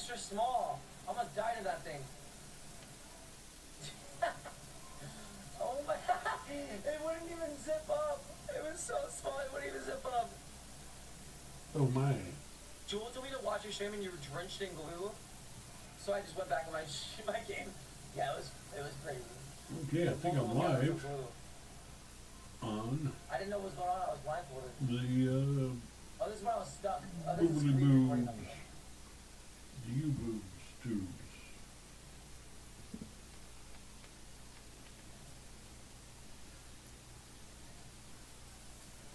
extra small. I almost died of that thing. Oh my, it wouldn't even zip up. It was so small, it wouldn't even zip up. Oh my. Jules told me to watch your stream and you were drenched in glue. So I just went back in my game. Yeah, it was crazy. Okay, I think I'm live on I didn't know what was going on, I was blindfolded. the Oh, this is when I was stuck. Oh, this is Boobly screen Boobs. recording. U-Boobs tubes.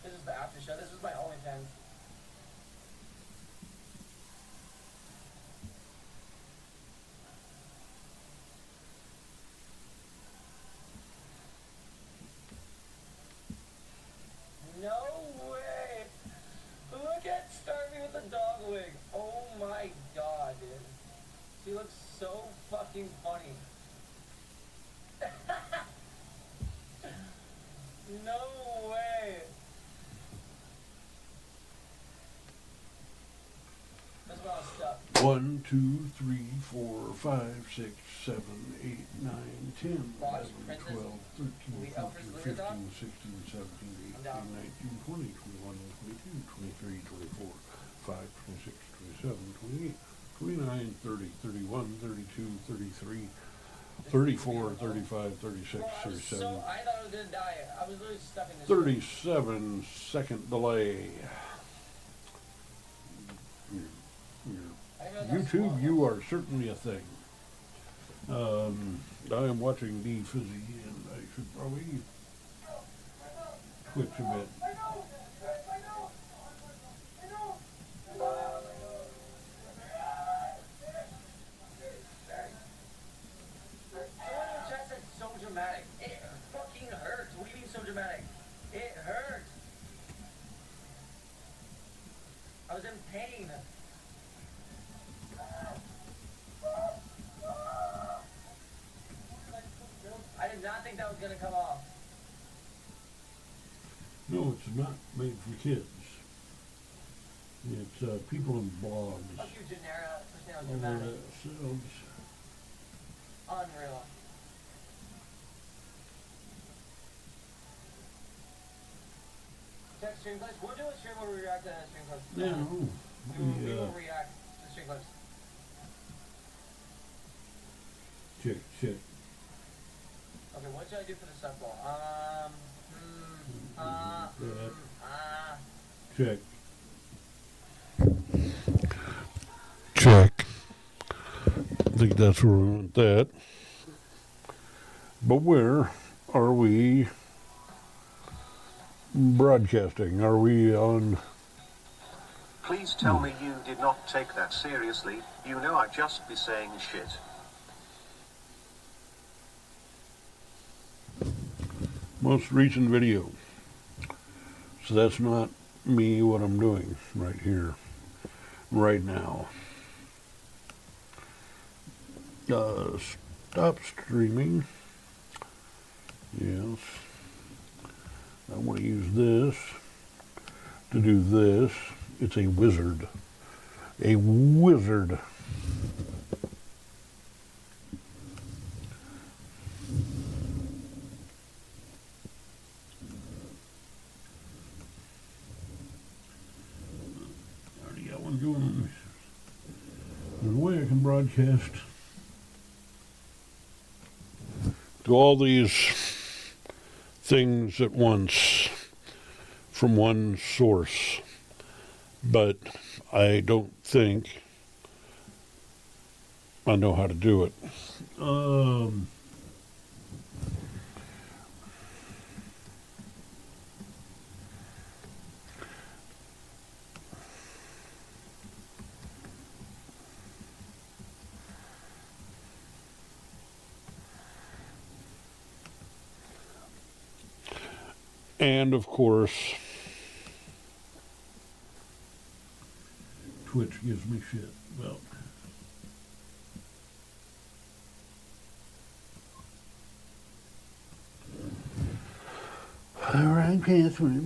This is the after show. This was my OnlyFans. No way! Look at Starvey with the dog wig. Oh my god, dude. She looks so fucking funny. No way! That's when I was stuck. 1, 2, 3, 4, 5, 6, 7, 8, 9, 10, 11, 12, 13, 14, 15, 16, 17, 18, 19, 20, 21, 22, 23, 24, 5, 26, 27, 28, 29, 30, 31, 32, 33, 34, 35, 36, 37. I thought I was gonna die. I was literally stuck in this. 37 second delay. YouTube, you are certainly a thing. I am watching D Fizzy, and I should probably twitch a bit. So dramatic. It fucking hurts. What do you mean so dramatic? It hurt. I was in pain. I did not think that was gonna come off. No, it's not made for kids. It's people in blogs. Fuck you, Genera. For saying I was Over dramatic. themselves. Unreal. Check stream clips. We'll do a stream where we react to stream clips. Yeah, We will react to stream clips. check. Okay, what should I do for the softball? Check. Check. I think that's where we want that. But where are we broadcasting? Are we on? Please tell me you did not take that seriously. You know I'd just be saying shit. Most recent video. So that's not me, what I'm doing right here, right now. Stop streaming. Yes. I want to use this to do this. It's a wizard. A wizard. Already got one going. There's a way I can broadcast to all these things at once from one source, but I don't think I know how to do it. And of course, Twitch gives me shit about. Alright, password.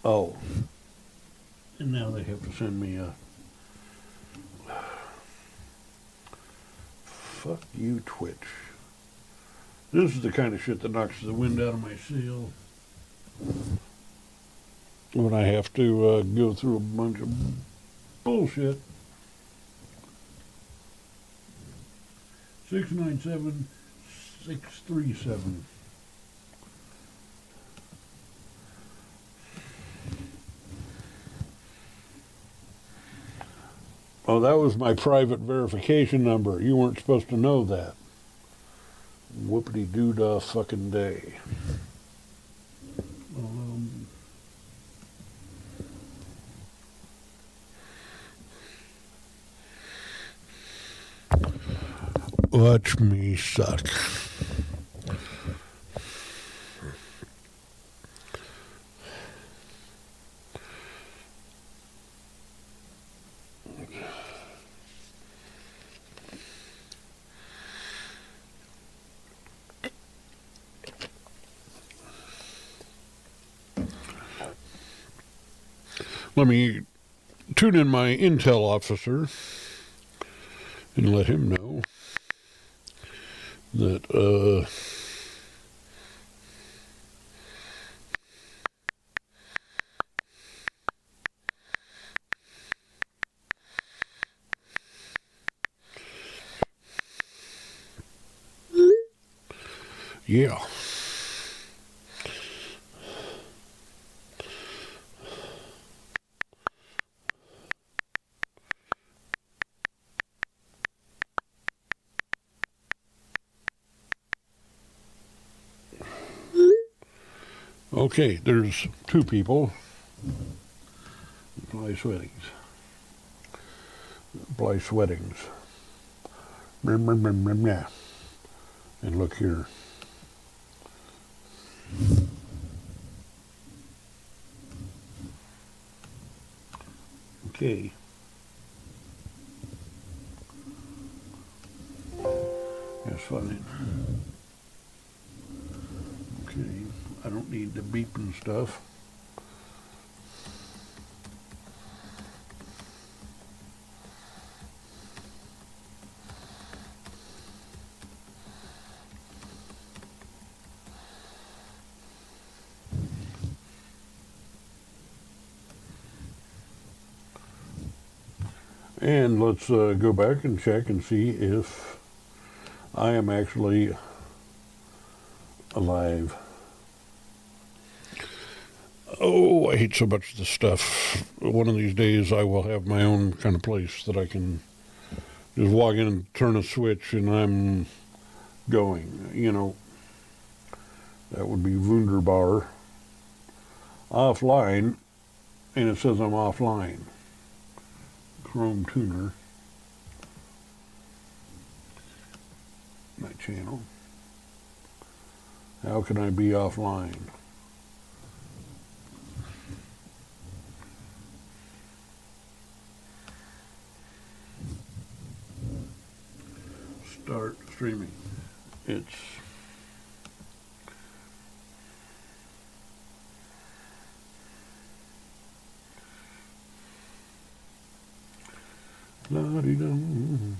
Oh. And now they have to send me a... Fuck you, Twitch. This is the kind of shit that knocks the wind out of my sail. When I have to go through a bunch of bullshit. 697-637. Oh, that was my private verification number. You weren't supposed to know that. Whoopity-doo-dah fucking day. Watch me suck. Let me tune in my intel officer and let him know that yeah. Okay, there's two people. Blythe Weddings. Blythe Weddings. And look here. Okay. That's fine. Okay. I don't need the beeping stuff. And let's go back and check and see if I am actually alive. Oh, I hate so much of this stuff. One of these days I will have my own kind of place that I can just walk in and turn a switch and I'm going. You know, that would be wunderbar. Offline, and it says I'm offline. Chrome tuner. My channel. How can I be offline? Start streaming. It's la-dee-dum.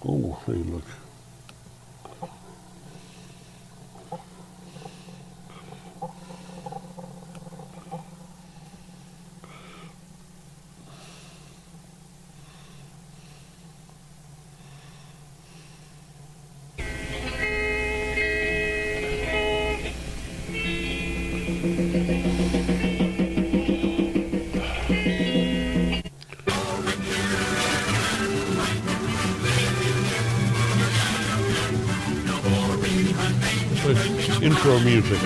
Oh, hey, look. Intro music.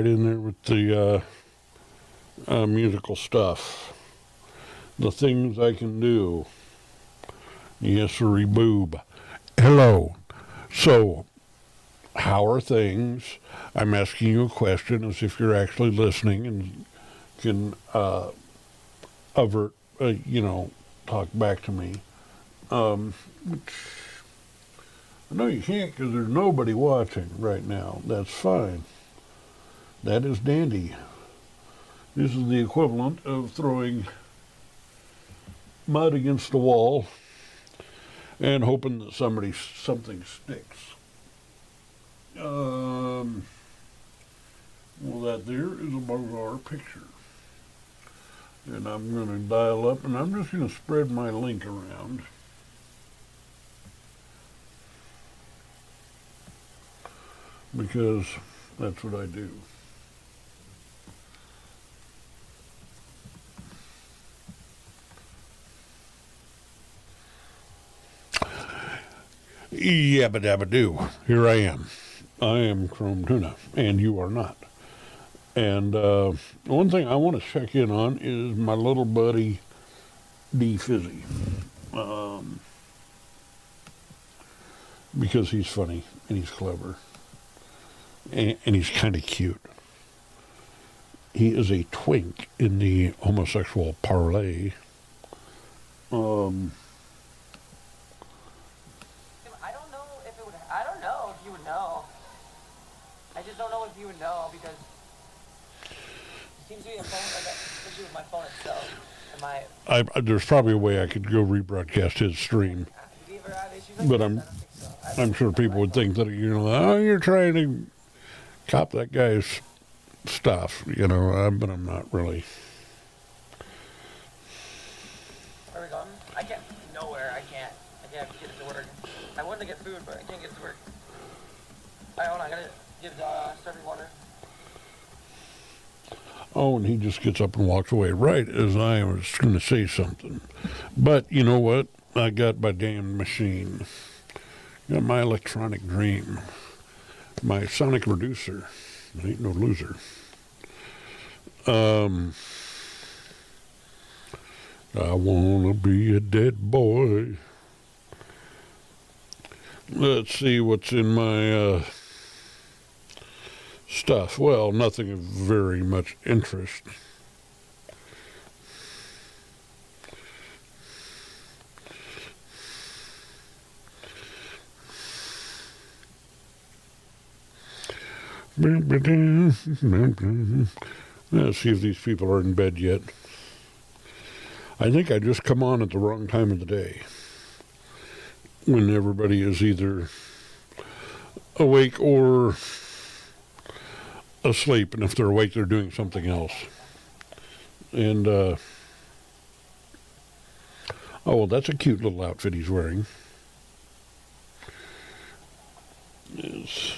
right in there with the musical stuff. The things I can do. Yes, sirree, boob. Hello. So, how are things? I'm asking you a question as if you're actually listening and can talk back to me. Which I know you can't because there's nobody watching right now. That's fine. That is dandy. This is the equivalent of throwing mud against the wall and hoping that something sticks. Well, that there is a bizarre picture. And I'm going to dial up, and I'm just going to spread my link around. Because that's what I do. Yabba dabba do. Here I am. I am Chrome Tuna, and you are not. And one thing I want to check in on is my little buddy D Fizzy. Because he's funny and he's clever. And he's kind of cute. He is a twink in the homosexual parlay. I don't know if you would know. I just don't know if you would know because it seems to be a phone, like especially with my phone itself. There's probably a way I could go rebroadcast his stream. Do you ever have issues like But this? I'm I don't think so. I'm sure people would think that, you're trying to cop that guy's stuff, but I'm not really. Where are we going? I can't. Nowhere. I can't get it to work. I wanted to get food, but I can't get it to work. Alright, hold on. I gotta give starving water. Oh, and he just gets up and walks away right as I was going to say something. But you know what? I got my damn machine. Got my electronic dream. My sonic producer. I ain't no loser. I wanna be a dead boy. Let's see what's in my stuff. Well, nothing of very much interest. Let's see if these people are in bed yet. I think I just come on at the wrong time of the day, when everybody is either awake or asleep, and if they're awake, they're doing something else. And, oh, well, that's a cute little outfit he's wearing. Yes.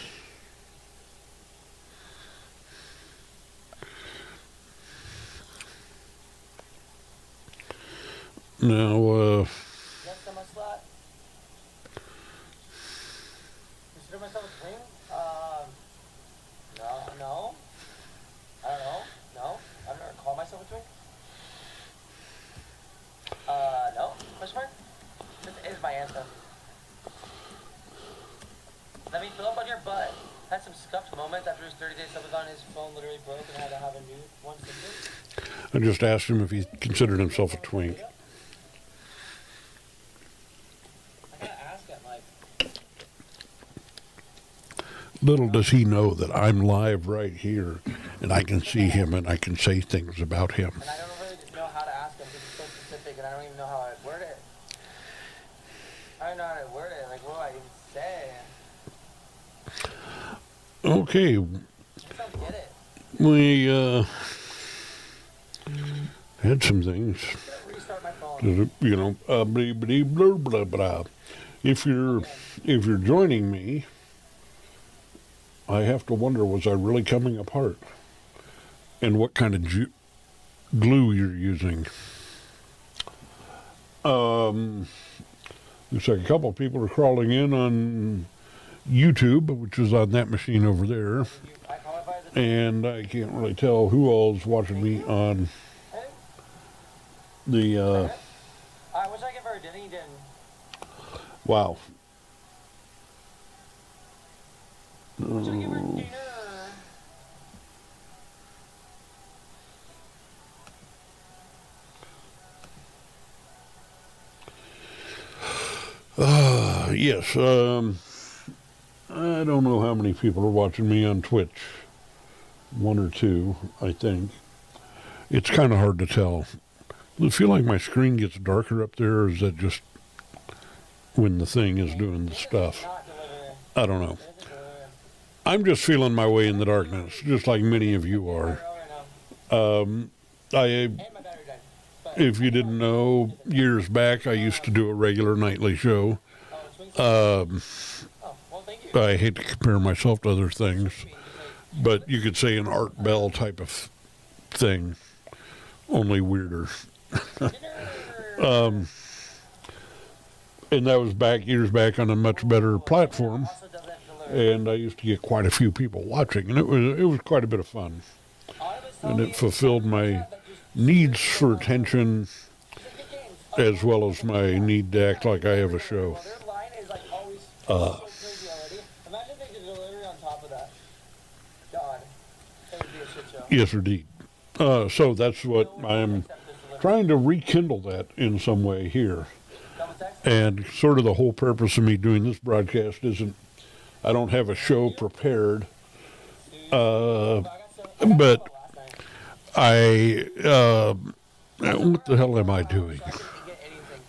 Now, Yes, on my slot. Consider myself a twin? No. I don't know. No. I've never called myself a twin. No. Question mark? This is my answer. Let me fill up on your butt. Had some scuffed moments after his 30-day subathon. His phone literally broke and had to have a new one fixed. I just asked him if he considered himself a twink. Little does he know that I'm live right here, and I can see him, and I can say things about him. And I don't really know how to ask him because it's so specific, and I don't even know how I'd word it. I don't know how to word it. Like, what do I even say? Okay. I just don't get it. We had some things. Restart my phone. Blah, blah, blah. If you're joining me, I have to wonder, was I really coming apart? And what kind of glue you're using. Looks like a couple of people are crawling in on YouTube, which is on that machine over there. and I can't really tell who all's watching me on the, I wish I could for dinner, you didn't. wow. Wish I could for dinner. Yes, I don't know how many people are watching me on Twitch. 1 or 2, I think. It's kind of hard to tell. Does it feel like my screen gets darker up there, or is that just when the thing is doing the stuff? I don't know. I'm just feeling my way in the darkness, just like many of you are. If you didn't know, years back I used to do a regular nightly show. I hate to compare myself to other things, but you could say an Art Bell type of thing, only weirder. And that was years back on a much better platform, and I used to get quite a few people watching, and it was quite a bit of fun, and it fulfilled my needs for attention as well as my need to act like I have a show. Yes, indeed. So that's what I'm trying to rekindle that in some way here. And sort of the whole purpose of me doing this broadcast isn't, I don't have a show prepared, but what the hell am I doing?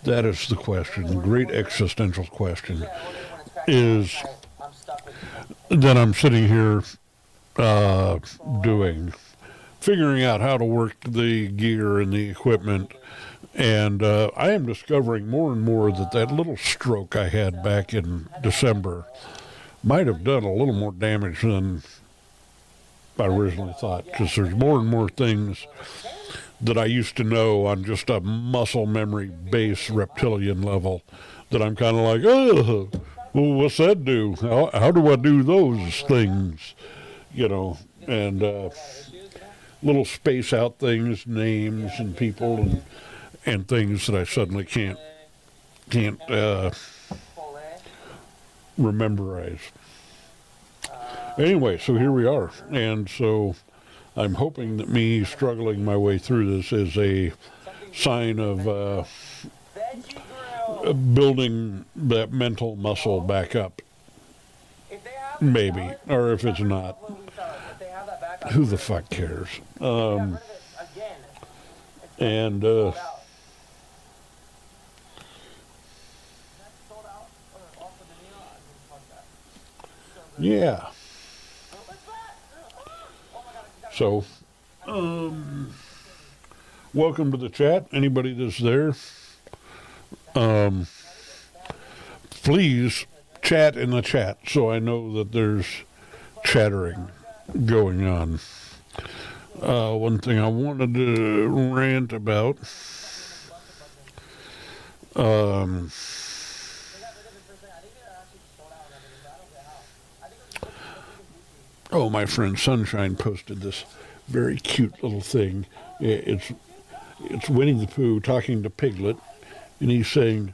That is the question. The great existential question is that I'm sitting here figuring out how to work the gear and the equipment, and I am discovering more and more that little stroke I had back in December might have done a little more damage than I originally thought, because there's more and more things that I used to know on just a muscle memory base reptilian level that I'm kind of like, oh, well, what's that do? How do I do those things? You know, and little space out things, names and people and things that I suddenly can't rememberize. Anyway, so here we are, and so I'm hoping that me struggling my way through this is a sign of building that mental muscle back up, maybe, or if it's not, who the fuck cares? And yeah. So, welcome to the chat. Anybody that's there, please chat in the chat so I know that there's chattering going on. One thing I wanted to rant about, oh, my friend Sunshine posted this very cute little thing. It's Winnie the Pooh talking to Piglet, and he's saying,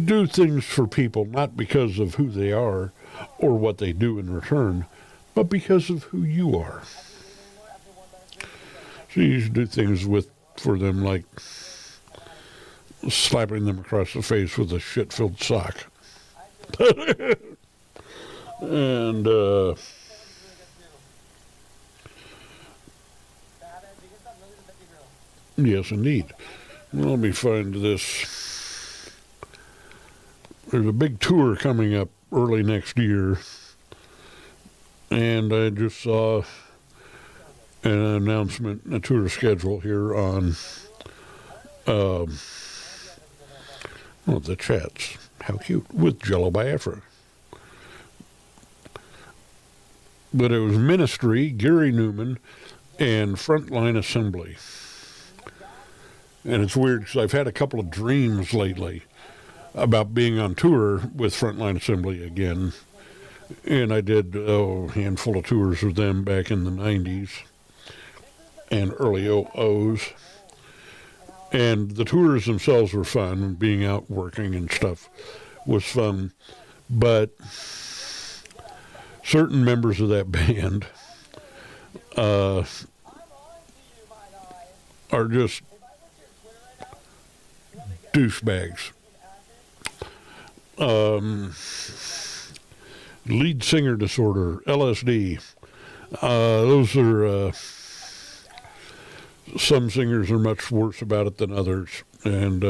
do things for people not because of who they are or what they do in return, but because of who you are. So you should do things for them like slapping them across the face with a shit-filled sock. And yes, indeed. Well, let me find this. There's a big tour coming up early next year, and I just saw an announcement, a tour schedule here on the chats. How cute, with Jello Biafra. But it was Ministry, Gary Newman, and Frontline Assembly. And it's weird because I've had a couple of dreams lately about being on tour with Frontline Assembly again. And I did a handful of tours with them back in the 90s and early 00s. And the tours themselves were fun, and being out working and stuff was fun. But certain members of that band are just douchebags. Lead singer disorder, LSD. Those are, some singers are much worse about it than others. And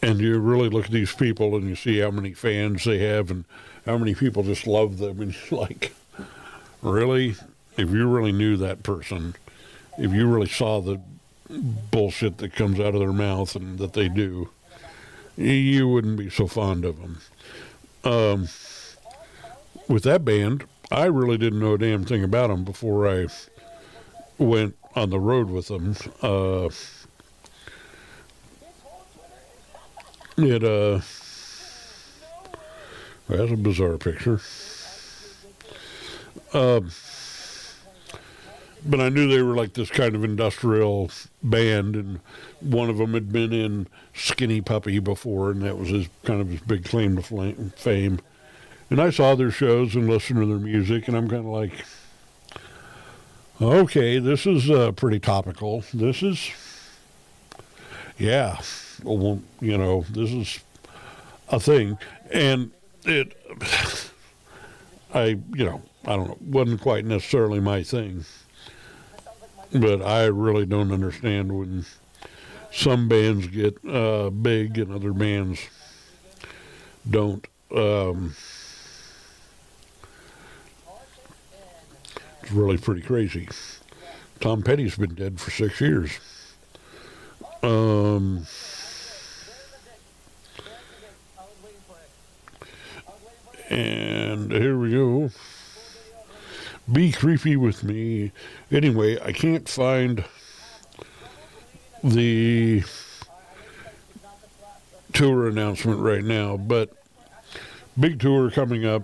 you really look at these people and you see how many fans they have and how many people just love them. And you're like, really? If you really knew that person, if you really saw the bullshit that comes out of their mouth and that they do, you wouldn't be so fond of them. With that band, I really didn't know a damn thing about them before I went on the road with them. That's a bizarre picture. But I knew they were like this kind of industrial band, and one of them had been in Skinny Puppy before, and that was his big claim to fame. And I saw their shows and listened to their music, and I'm kind of like, okay, this is pretty topical. This is, yeah, well, this is a thing. And I don't know, wasn't quite necessarily my thing. But I really don't understand when some bands get big and other bands don't. It's really pretty crazy. Tom Petty's been dead for 6 years. And here we go. Be creepy with me. Anyway, I can't find the tour announcement right now, but big tour coming up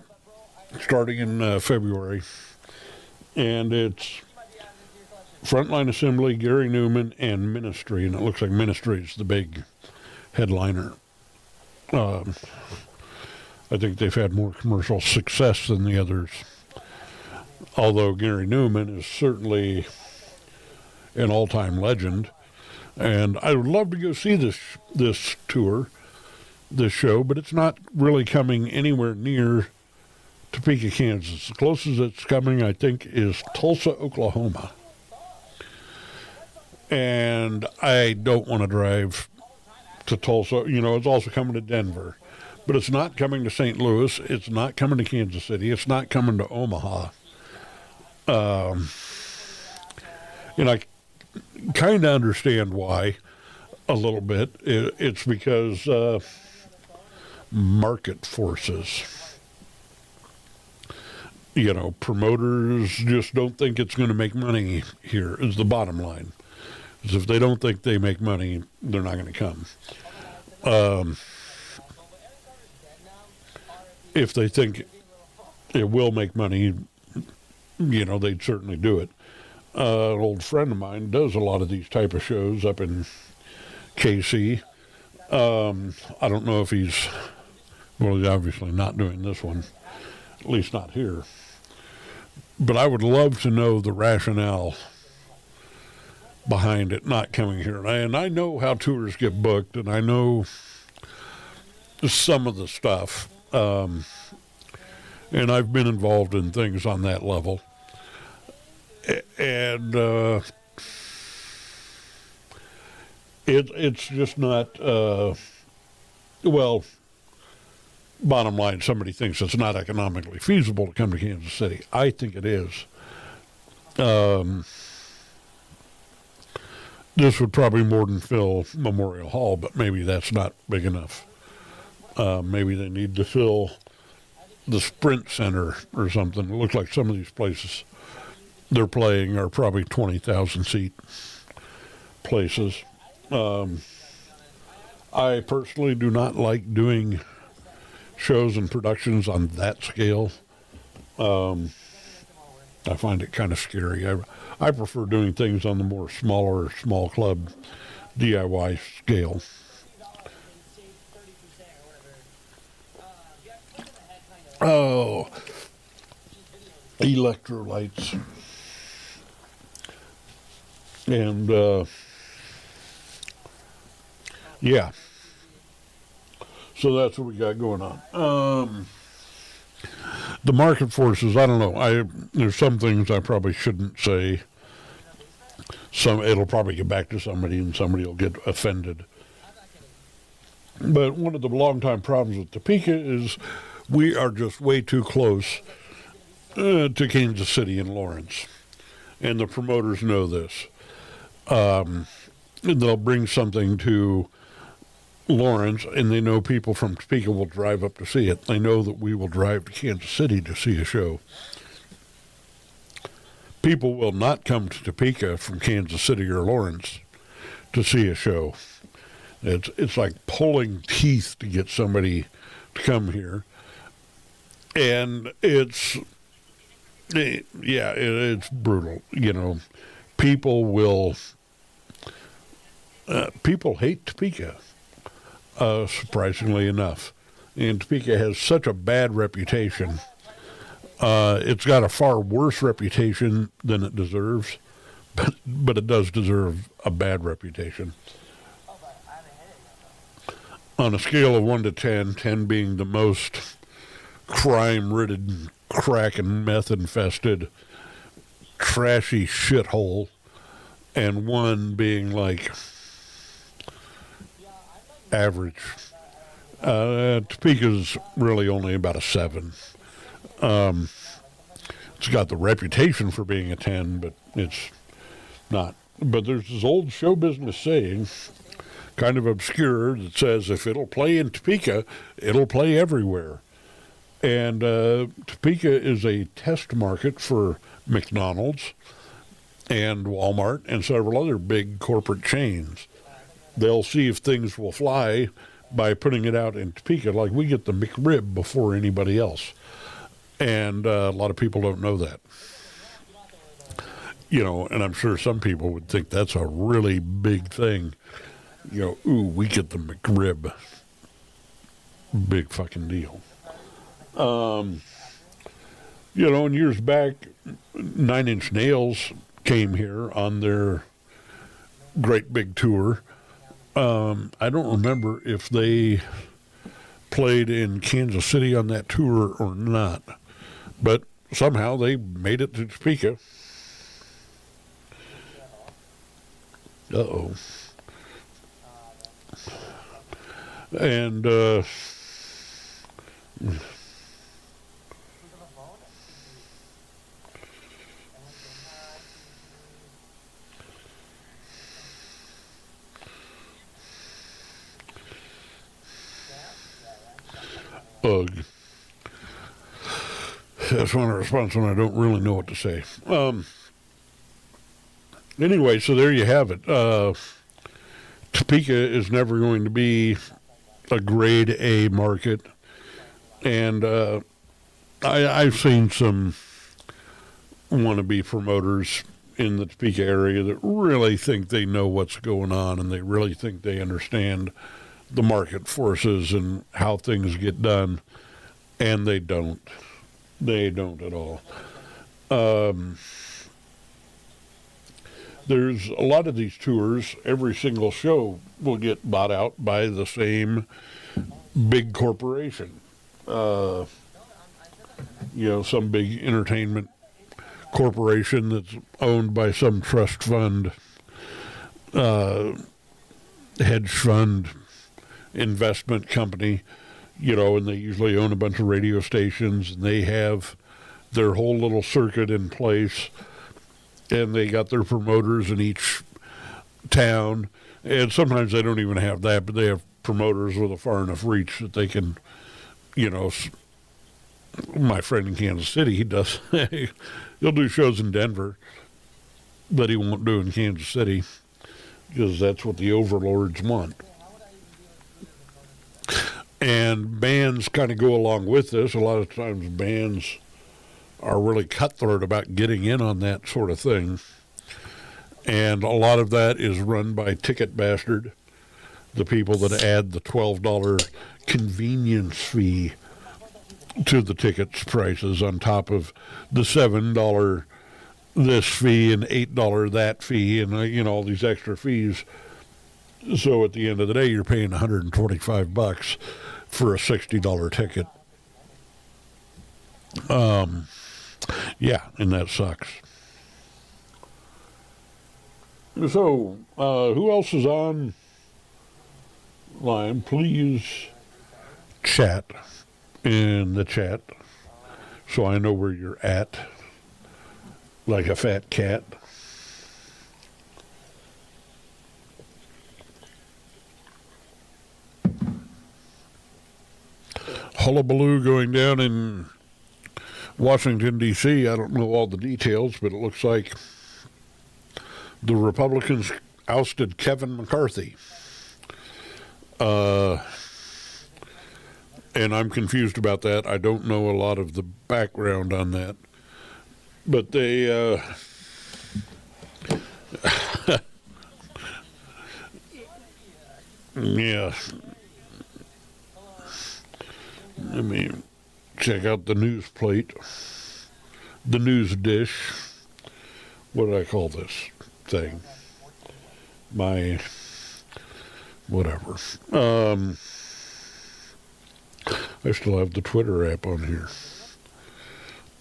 starting in February. And it's Frontline Assembly, Gary Newman, and Ministry. And it looks like Ministry is the big headliner. I think they've had more commercial success than the others. Although Gary Newman is certainly an all-time legend. And I would love to go see this tour, this show, but it's not really coming anywhere near Topeka, Kansas. The closest it's coming, I think, is Tulsa, Oklahoma. And I don't want to drive to Tulsa. It's also coming to Denver. But it's not coming to St. Louis. It's not coming to Kansas City. It's not coming to Omaha. And I kind of understand why a little bit. It's because market forces. Promoters just don't think it's going to make money here, is the bottom line. Because if they don't think they make money, they're not going to come. If they think it will make money, they'd certainly do it. An old friend of mine does a lot of these type of shows up in KC. I don't know if he's obviously not doing this one, at least not here. But I would love to know the rationale behind it not coming here. And I know how tours get booked, and I know some of the stuff. And I've been involved in things on that level. And it's just not, bottom line, somebody thinks it's not economically feasible to come to Kansas City. I think it is. This would probably more than fill Memorial Hall, but maybe that's not big enough. Maybe they need to fill the Sprint Center or something. It looks like some of these places they're playing are probably 20,000 seat places. I personally do not like doing shows and productions on that scale, I find it kind of scary. I prefer doing things on the more smaller, small club DIY scale. Oh, electrolytes. And, yeah. So that's what we got going on. The market forces, I don't know. There's some things I probably shouldn't say. It'll probably get back to somebody and somebody will get offended. But one of the longtime problems with Topeka is we are just way too close to Kansas City and Lawrence. And the promoters know this. They'll bring something to Lawrence, and they know people from Topeka will drive up to see it. They know that we will drive to Kansas City to see a show. People will not come to Topeka from Kansas City or Lawrence to see a show. It's like pulling teeth to get somebody to come here. And it's brutal. You know, people hate Topeka, surprisingly enough. And Topeka has such a bad reputation. It's got a far worse reputation than it deserves, but it does deserve a bad reputation. On a scale of 1 to 10, 10 being the most crime-ridden, crack and meth-infested, trashy shithole, and 1 being like average. Topeka's really only about a 7. It's got the reputation for being a 10, but it's not. But there's this old show business saying, kind of obscure, that says if it'll play in Topeka, it'll play everywhere. And Topeka is a test market for McDonald's and Walmart and several other big corporate chains. They'll see if things will fly by putting it out in Topeka. Like, we get the McRib before anybody else. And a lot of people don't know that. You know, and I'm sure some people would think that's a really big thing. You know, ooh, we get the McRib. Big fucking deal. You know, in years back, 9 Inch Nails came here on their great big tour. I don't remember if they played in Kansas City on that tour or not, but somehow they made it to Topeka. Uh-oh. And, ugh. That's one response when I don't really know what to say. Anyway, so there you have it. Topeka is never going to be a grade A market. And I've seen some wannabe promoters in the Topeka area that really think they know what's going on, and they really think they understand the market forces and how things get done, and they don't. They don't at all. There's a lot of these tours, every single show will get bought out by the same big corporation. You know, some big entertainment corporation that's owned by some trust fund, hedge fund, investment company, you know, and they usually own a bunch of radio stations, and they have their whole little circuit in place, and they got their promoters in each town, and sometimes they don't even have that, but they have promoters with a far enough reach that they can, you know, my friend in Kansas City, he does, he'll do shows in Denver that he won't do in Kansas City, because that's what the overlords want. And bands kind of go along with this. A lot of times bands are really cutthroat about getting in on that sort of thing. And a lot of that is run by Ticket Bastard, the people that add the $12 convenience fee to the tickets prices on top of the $7 this fee and $8 that fee and all these extra fees. So at the end of the day, you're paying $125 for a $60 ticket. Yeah, and that sucks. So, who else is on line? Please chat in the chat so I know where you're at, like a fat cat. Hullabaloo going down in Washington, D.C. I don't know all the details, but it looks like the Republicans ousted Kevin McCarthy. And I'm confused about that. I don't know a lot of the background on that. But they... yeah. Let me check out the news plate. The news dish. What do I call this thing? My whatever. I still have the Twitter app on here.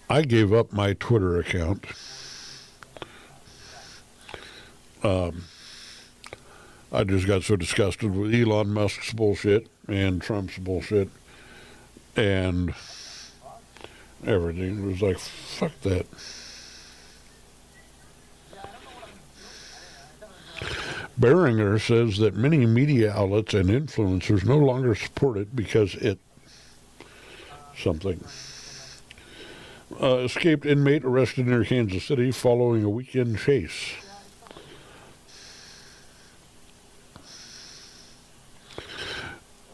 I gave up my Twitter account. I just got so disgusted with Elon Musk's bullshit and Trump's bullshit and everything. It was like, fuck that. Beringer says that many media outlets and influencers no longer support it because it something. Escaped inmate arrested near Kansas City following a weekend chase.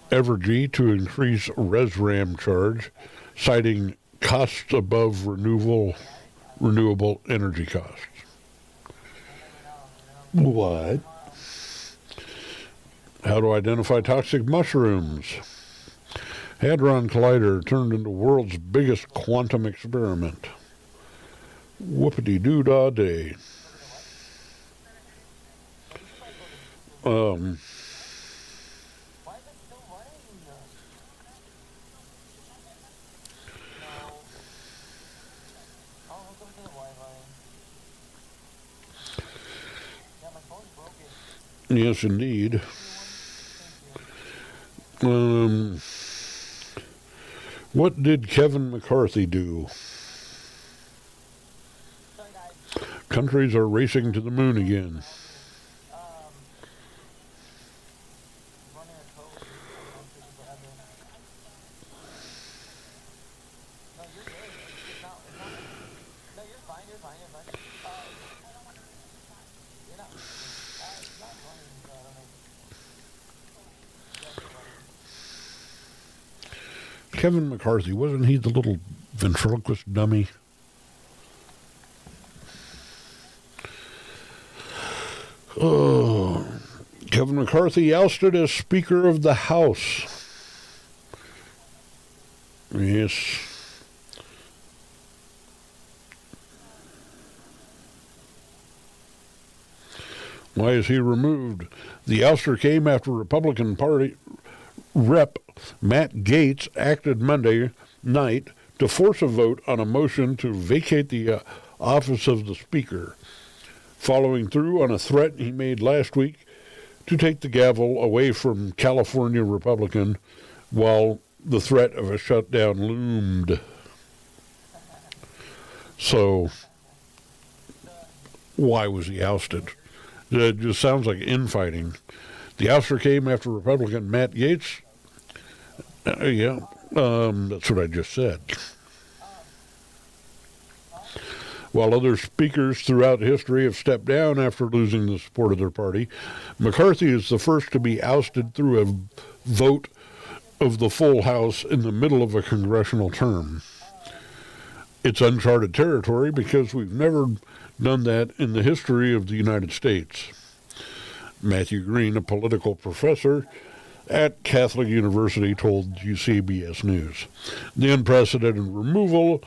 Evergy to increase ResRAM charge, citing costs above renewable energy costs. What? How to identify toxic mushrooms. Hadron Collider turned into world's biggest quantum experiment. Whoopity-doo-dah day. Yes, indeed. What did Kevin McCarthy do? Countries are racing to the moon again. Kevin McCarthy, wasn't he the little ventriloquist dummy? Oh, Kevin McCarthy ousted as Speaker of the House. Yes. Why is he removed? The ouster came after Republican Party Rep. Matt Gaetz acted Monday night to force a vote on a motion to vacate the office of the Speaker, following through on a threat he made last week to take the gavel away from California Republican while the threat of a shutdown loomed. So, why was he ousted? It just sounds like infighting. The ouster came after Republican Matt Gaetz. That's what I just said. While other speakers throughout history have stepped down after losing the support of their party, McCarthy is the first to be ousted through a vote of the full House in the middle of a congressional term. It's uncharted territory because we've never done that in the history of the United States. Matthew Green, a political professor at Catholic University, told UCBS News. The unprecedented removal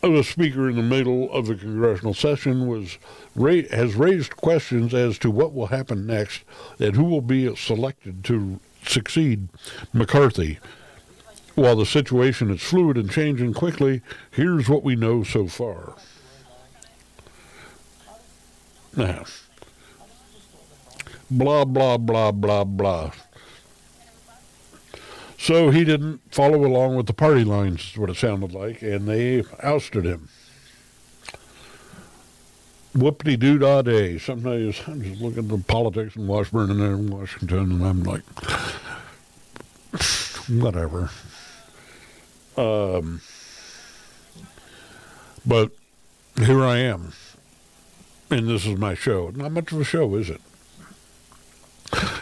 of a speaker in the middle of a congressional session has raised questions as to what will happen next and who will be selected to succeed McCarthy. While the situation is fluid and changing quickly, here's what we know so far. Now, blah, blah, blah, blah, blah. So he didn't follow along with the party lines, is what it sounded like, and they ousted him. Whoopity-doo-dah-day. Sometimes I'm just looking at the politics in Washburn and in Washington, and I'm like, whatever. But here I am, and this is my show. Not much of a show, is it?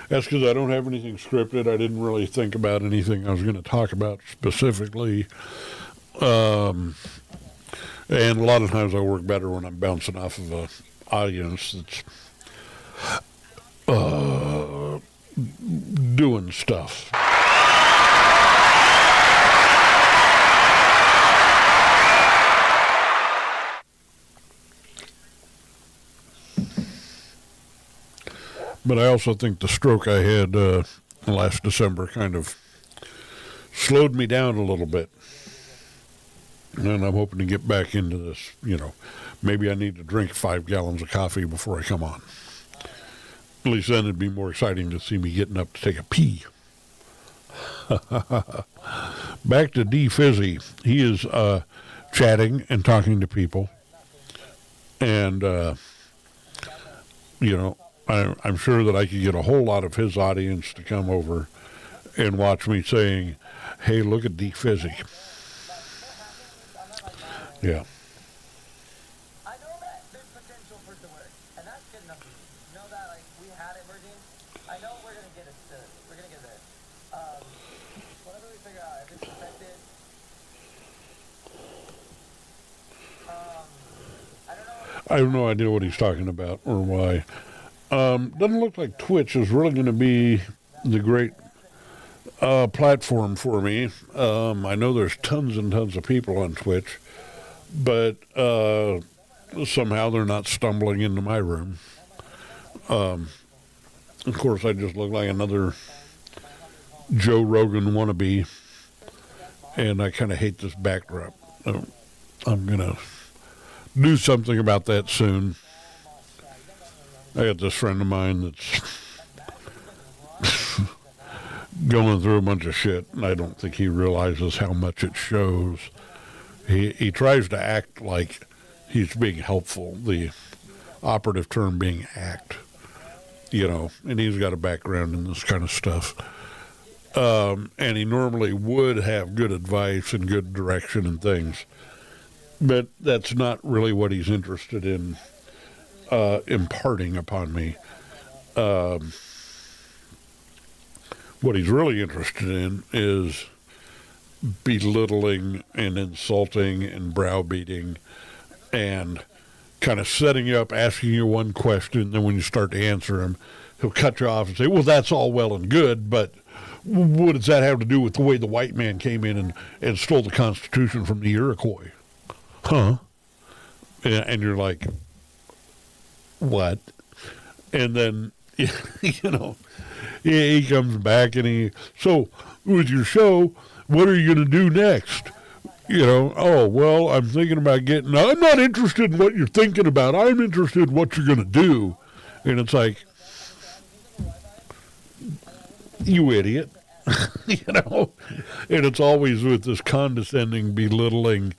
That's because I don't have anything scripted. I didn't really think about anything I was going to talk about specifically. And a lot of times I work better when I'm bouncing off of an audience that's doing stuff. But I also think the stroke I had last December kind of slowed me down a little bit. And I'm hoping to get back into this, maybe I need to drink 5 gallons of coffee before I come on. At least then it'd be more exciting to see me getting up to take a pee. Back to D. Fizzy. He is chatting and talking to people. And, I'm sure that I could get a whole lot of his audience to come over and watch me saying, hey, look at D. Fizzy. Yeah. I know that there's potential for it to work, and that's good enough for me. You know that, we had it working. I know we're going to get it there. We're going to get there. Whatever we figure out, if it's effective, I have no idea what he's talking about or why. Doesn't look like Twitch is really going to be the great platform for me. I know there's tons and tons of people on Twitch, but somehow they're not stumbling into my room. Of course, I just look like another Joe Rogan wannabe, and I kind of hate this backdrop. I'm going to do something about that soon. I got this friend of mine that's going through a bunch of shit, and I don't think he realizes how much it shows. He tries to act like he's being helpful, the operative term being act, and he's got a background in this kind of stuff. And he normally would have good advice and good direction and things, but that's not really what he's interested in imparting upon me. What he's really interested in is belittling and insulting and browbeating and kind of setting you up, asking you one question, then when you start to answer him, he'll cut you off and say, well, that's all well and good, but what does that have to do with the way the white man came in and stole the Constitution from the Iroquois? Huh? And you're like, what? And then, he comes back and so with your show, what are you going to do next? Oh, well, I'm thinking about I'm not interested in what you're thinking about. I'm interested in what you're going to do. And it's like, you idiot. And it's always with this condescending, belittling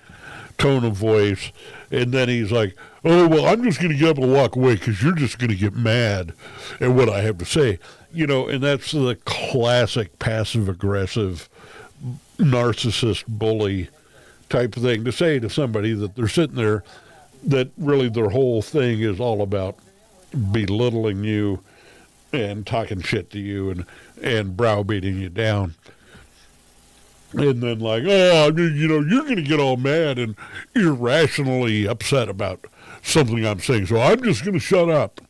tone of voice. And then he's like, oh, well, I'm just going to get up and walk away because you're just going to get mad at what I have to say. And that's the classic passive-aggressive narcissist bully type of thing to say to somebody that they're sitting there, that really their whole thing is all about belittling you and talking shit to you and browbeating you down. And then like, oh, you're going to get all mad and irrationally upset about something I'm saying, so I'm just going to shut up.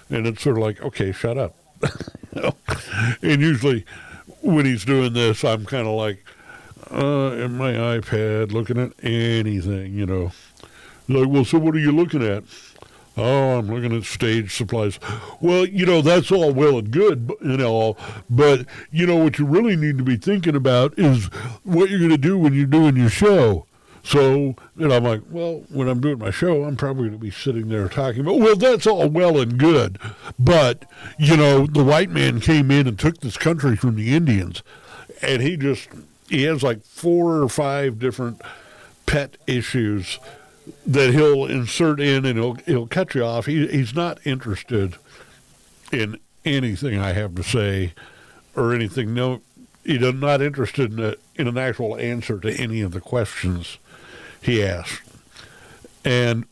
And it's sort of like, okay, shut up. And usually when he's doing this, I'm kind of like, in my iPad looking at anything, Like, well, so what are you looking at? Oh, I'm looking at stage supplies. Well, that's all well and good, but what you really need to be thinking about is what you're going to do when you're doing your show. So, I'm like, well, when I'm doing my show, I'm probably going to be sitting there talking about, well, that's all well and good. But, the white man came in and took this country from the Indians, and he has like 4 or 5 different pet issues that he'll insert in, and he'll cut you off. He's not interested in anything I have to say or anything. No, he's not interested in an actual answer to any of the questions he asked. And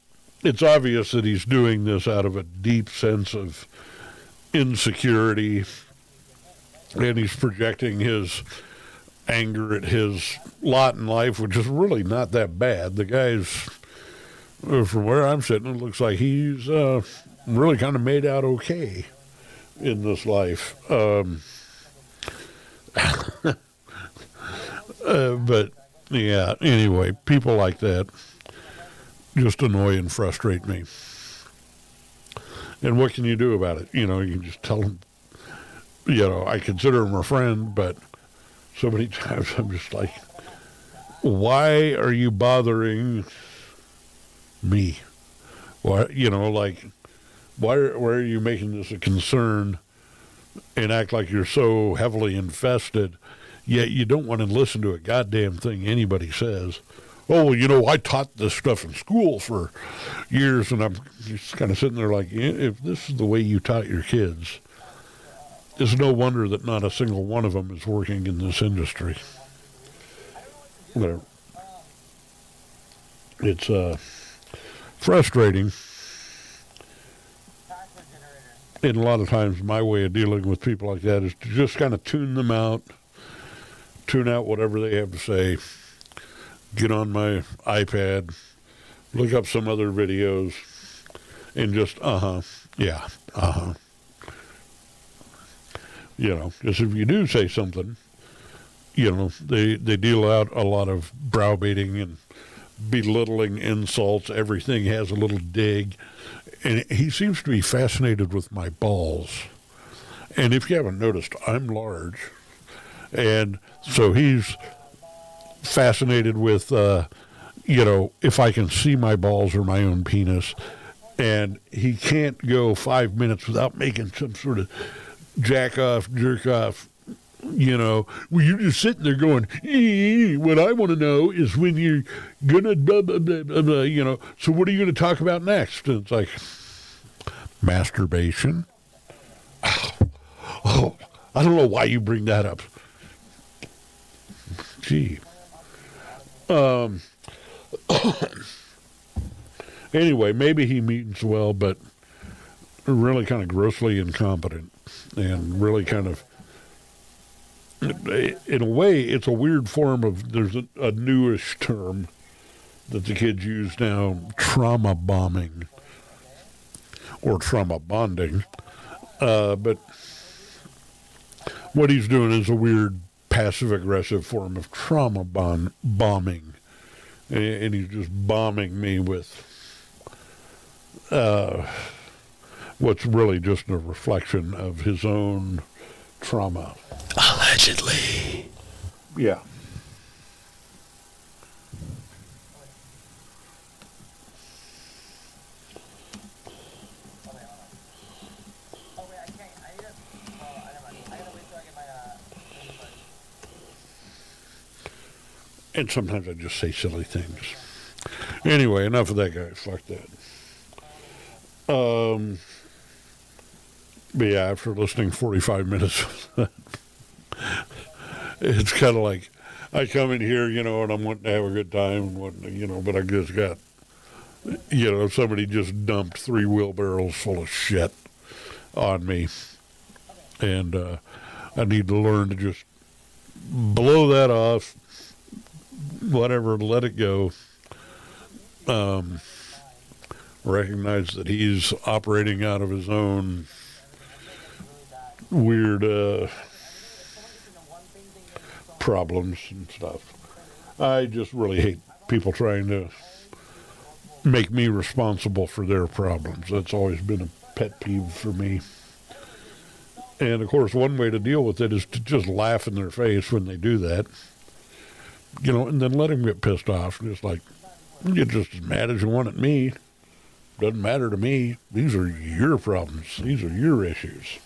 it's obvious that he's doing this out of a deep sense of insecurity, and he's projecting his anger at his lot in life, which is really not that bad. The guy's, from where I'm sitting, it looks like he's really kind of made out okay in this life. But, yeah, anyway, people like that just annoy and frustrate me. And what can you do about it? You can just tell them, I consider him a friend, but so many times I'm just like, why are you bothering me? Why, why are you making this a concern and act like you're so heavily invested, yet you don't want to listen to a goddamn thing anybody says? Oh, well, I taught this stuff in school for years, and I'm just kind of sitting there like, if this is the way you taught your kids, it's no wonder that not a single one of them is working in this industry. Whatever. It's frustrating. And a lot of times my way of dealing with people like that is to just kind of tune them out, tune out whatever they have to say, get on my iPad, look up some other videos, and just, yeah, because if you do say something, they deal out a lot of browbeating and belittling insults. Everything has a little dig. And he seems to be fascinated with my balls. And if you haven't noticed, I'm large. And so he's fascinated with, if I can see my balls or my own penis. And he can't go 5 minutes without making some sort of jack off, jerk off, well, you're just sitting there going, what I want to know is when you're gonna blah, blah, blah, blah, blah, so what are you going to talk about next? And it's like, masturbation. Oh, I don't know why you bring that up. Gee. Anyway, maybe he means well, but really kind of grossly incompetent and really kind of, in a way, it's a weird form of, there's a newish term that the kids use now, trauma bombing or trauma bonding. But what he's doing is a weird passive-aggressive form of trauma bombing. And he's just bombing me with what's really just a reflection of his own trauma. Allegedly. Yeah. And sometimes I just say silly things. Anyway, enough of that guy. Fuck that. But yeah, after listening 45 minutes, it's kind of like I come in here, and I'm wanting to have a good time, but I just got, somebody just dumped 3 wheelbarrows full of shit on me. And I need to learn to just blow that off, whatever, let it go. Recognize that he's operating out of his own weird problems and stuff. I just really hate people trying to make me responsible for their problems. That's always been a pet peeve for me. And of course, one way to deal with it is to just laugh in their face when they do that, and then let them get pissed off. Just like, you're just as mad as you want at me. Doesn't matter to me. These are your problems. These are your issues.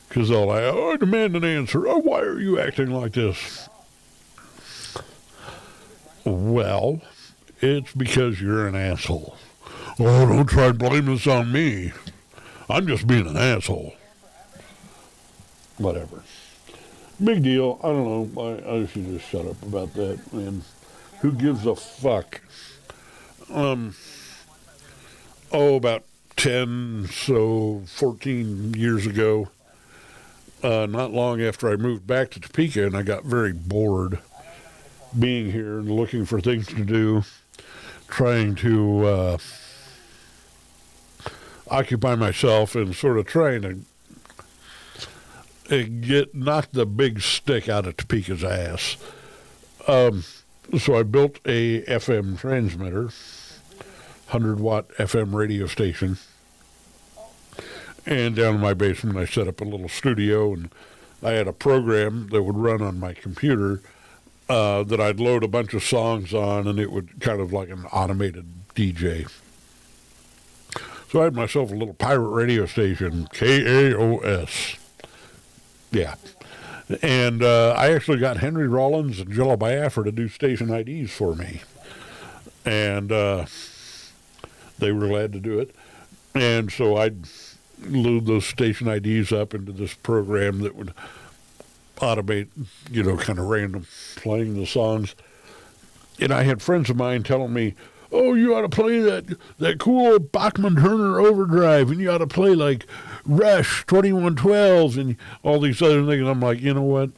Because they'll like, I demand an answer. Oh, why are you acting like this? Well, it's because you're an asshole. Oh, don't try and blame this on me. I'm just being an asshole. Whatever. Big deal. I don't know. I should just shut up about that. And who gives a fuck? About 14 years ago, not long after I moved back to Topeka, and I got very bored being here and looking for things to do, trying to occupy myself and sort of trying to knock the big stick out of Topeka's ass. So I built a FM transmitter, 100-watt FM radio station. And down in my basement, I set up a little studio, and I had a program that would run on my computer that I'd load a bunch of songs on, and it would kind of like an automated DJ. So I had myself a little pirate radio station, KAOS. Yeah. And I actually got Henry Rollins and Jello Biafra to do station IDs for me. And they were glad to do it. And so I'd load those station IDs up into this program that would automate, kind of random playing the songs. And I had friends of mine telling me, oh, you ought to play that cool Bachman Turner Overdrive, and you ought to play like Rush 2112 and all these other things. I'm like, you know what?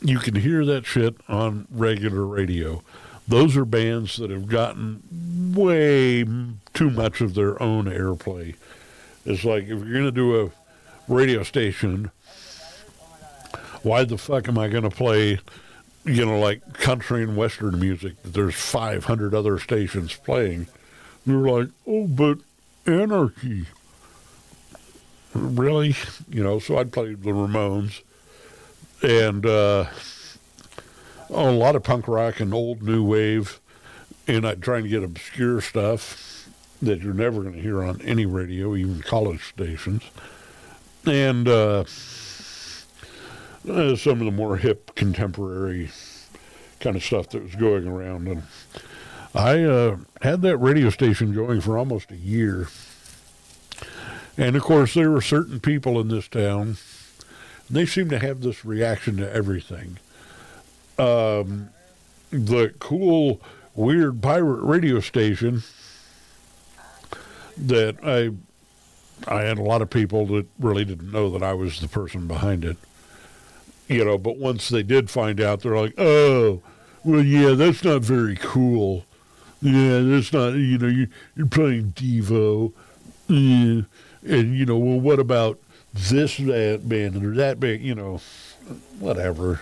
You can hear that shit on regular radio. Those are bands that have gotten way too much of their own airplay. It's like, if you're going to do a radio station, why the fuck am I going to play, like country and western music that there's 500 other stations playing? You're like, oh, but anarchy. Really? So I'd play the Ramones and a lot of punk rock and old new wave, and I'd try and get obscure stuff that you're never going to hear on any radio, even college stations, and some of the more hip, contemporary kind of stuff that was going around. And I had that radio station going for almost a year. And, of course, there were certain people in this town, and they seem to have this reaction to everything. The cool, weird pirate radio station that I had a lot of people that really didn't know that I was the person behind it. But once they did find out, they're like, oh, well, yeah, that's not very cool. Yeah, that's not, you're playing Devo. Yeah. And, well, what about that band or that band, whatever.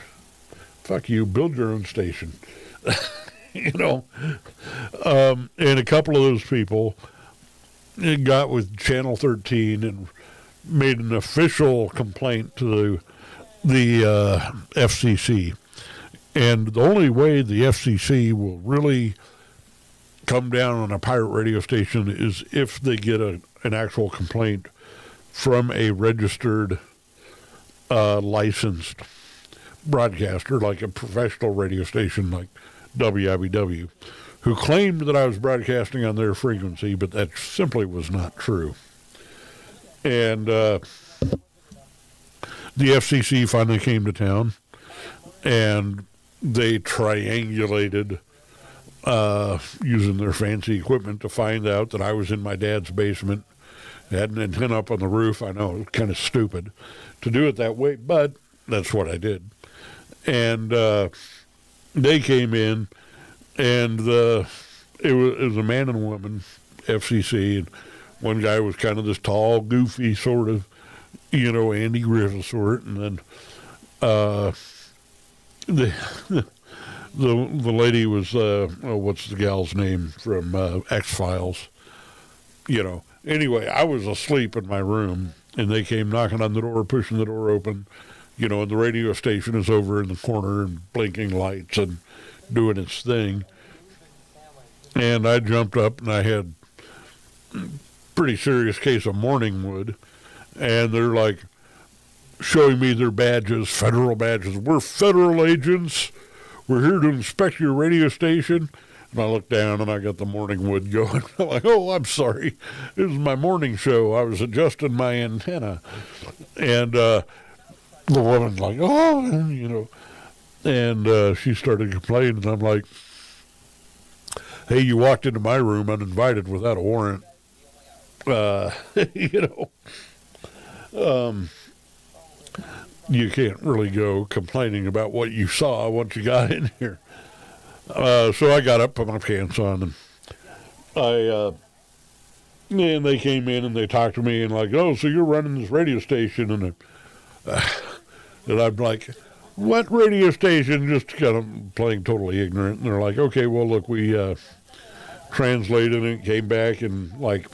Fuck you, build your own station. And a couple of those people got with Channel 13 and made an official complaint to the FCC. And the only way the FCC will really come down on a pirate radio station is if they get an actual complaint from a registered, licensed broadcaster, like a professional radio station like WIBW, who claimed that I was broadcasting on their frequency, but that simply was not true. And the FCC finally came to town, and they triangulated using their fancy equipment to find out that I was in my dad's basement had an antenna up on the roof. I know, it was kind of stupid to do it that way, but that's what I did. And they came in, and it was a man and a woman, FCC, and one guy was kind of this tall, goofy sort of, Andy Griffith sort, and then the the lady was what's the gal's name from X-Files, Anyway, I was asleep in my room, and they came knocking on the door, pushing the door open, and the radio station is over in the corner and blinking lights and doing its thing. And I jumped up, and I had a pretty serious case of morning wood, and they're like showing me their badges, federal badges. We're federal agents. We're here to inspect your radio station. And I looked down, and I got the morning wood going. I'm like, oh, I'm sorry. This is my morning show. I was adjusting my antenna. And the woman's like, oh, and she started complaining. And I'm like, hey, you walked into my room uninvited without a warrant. You can't really go complaining about what you saw once you got in here. So I got up, put my pants on, and and they came in and they talked to me and like, oh, so you're running this radio station, and I'm like, what radio station? Just kind of playing totally ignorant. And they're like, okay, well, look, we translated it, came back, and like,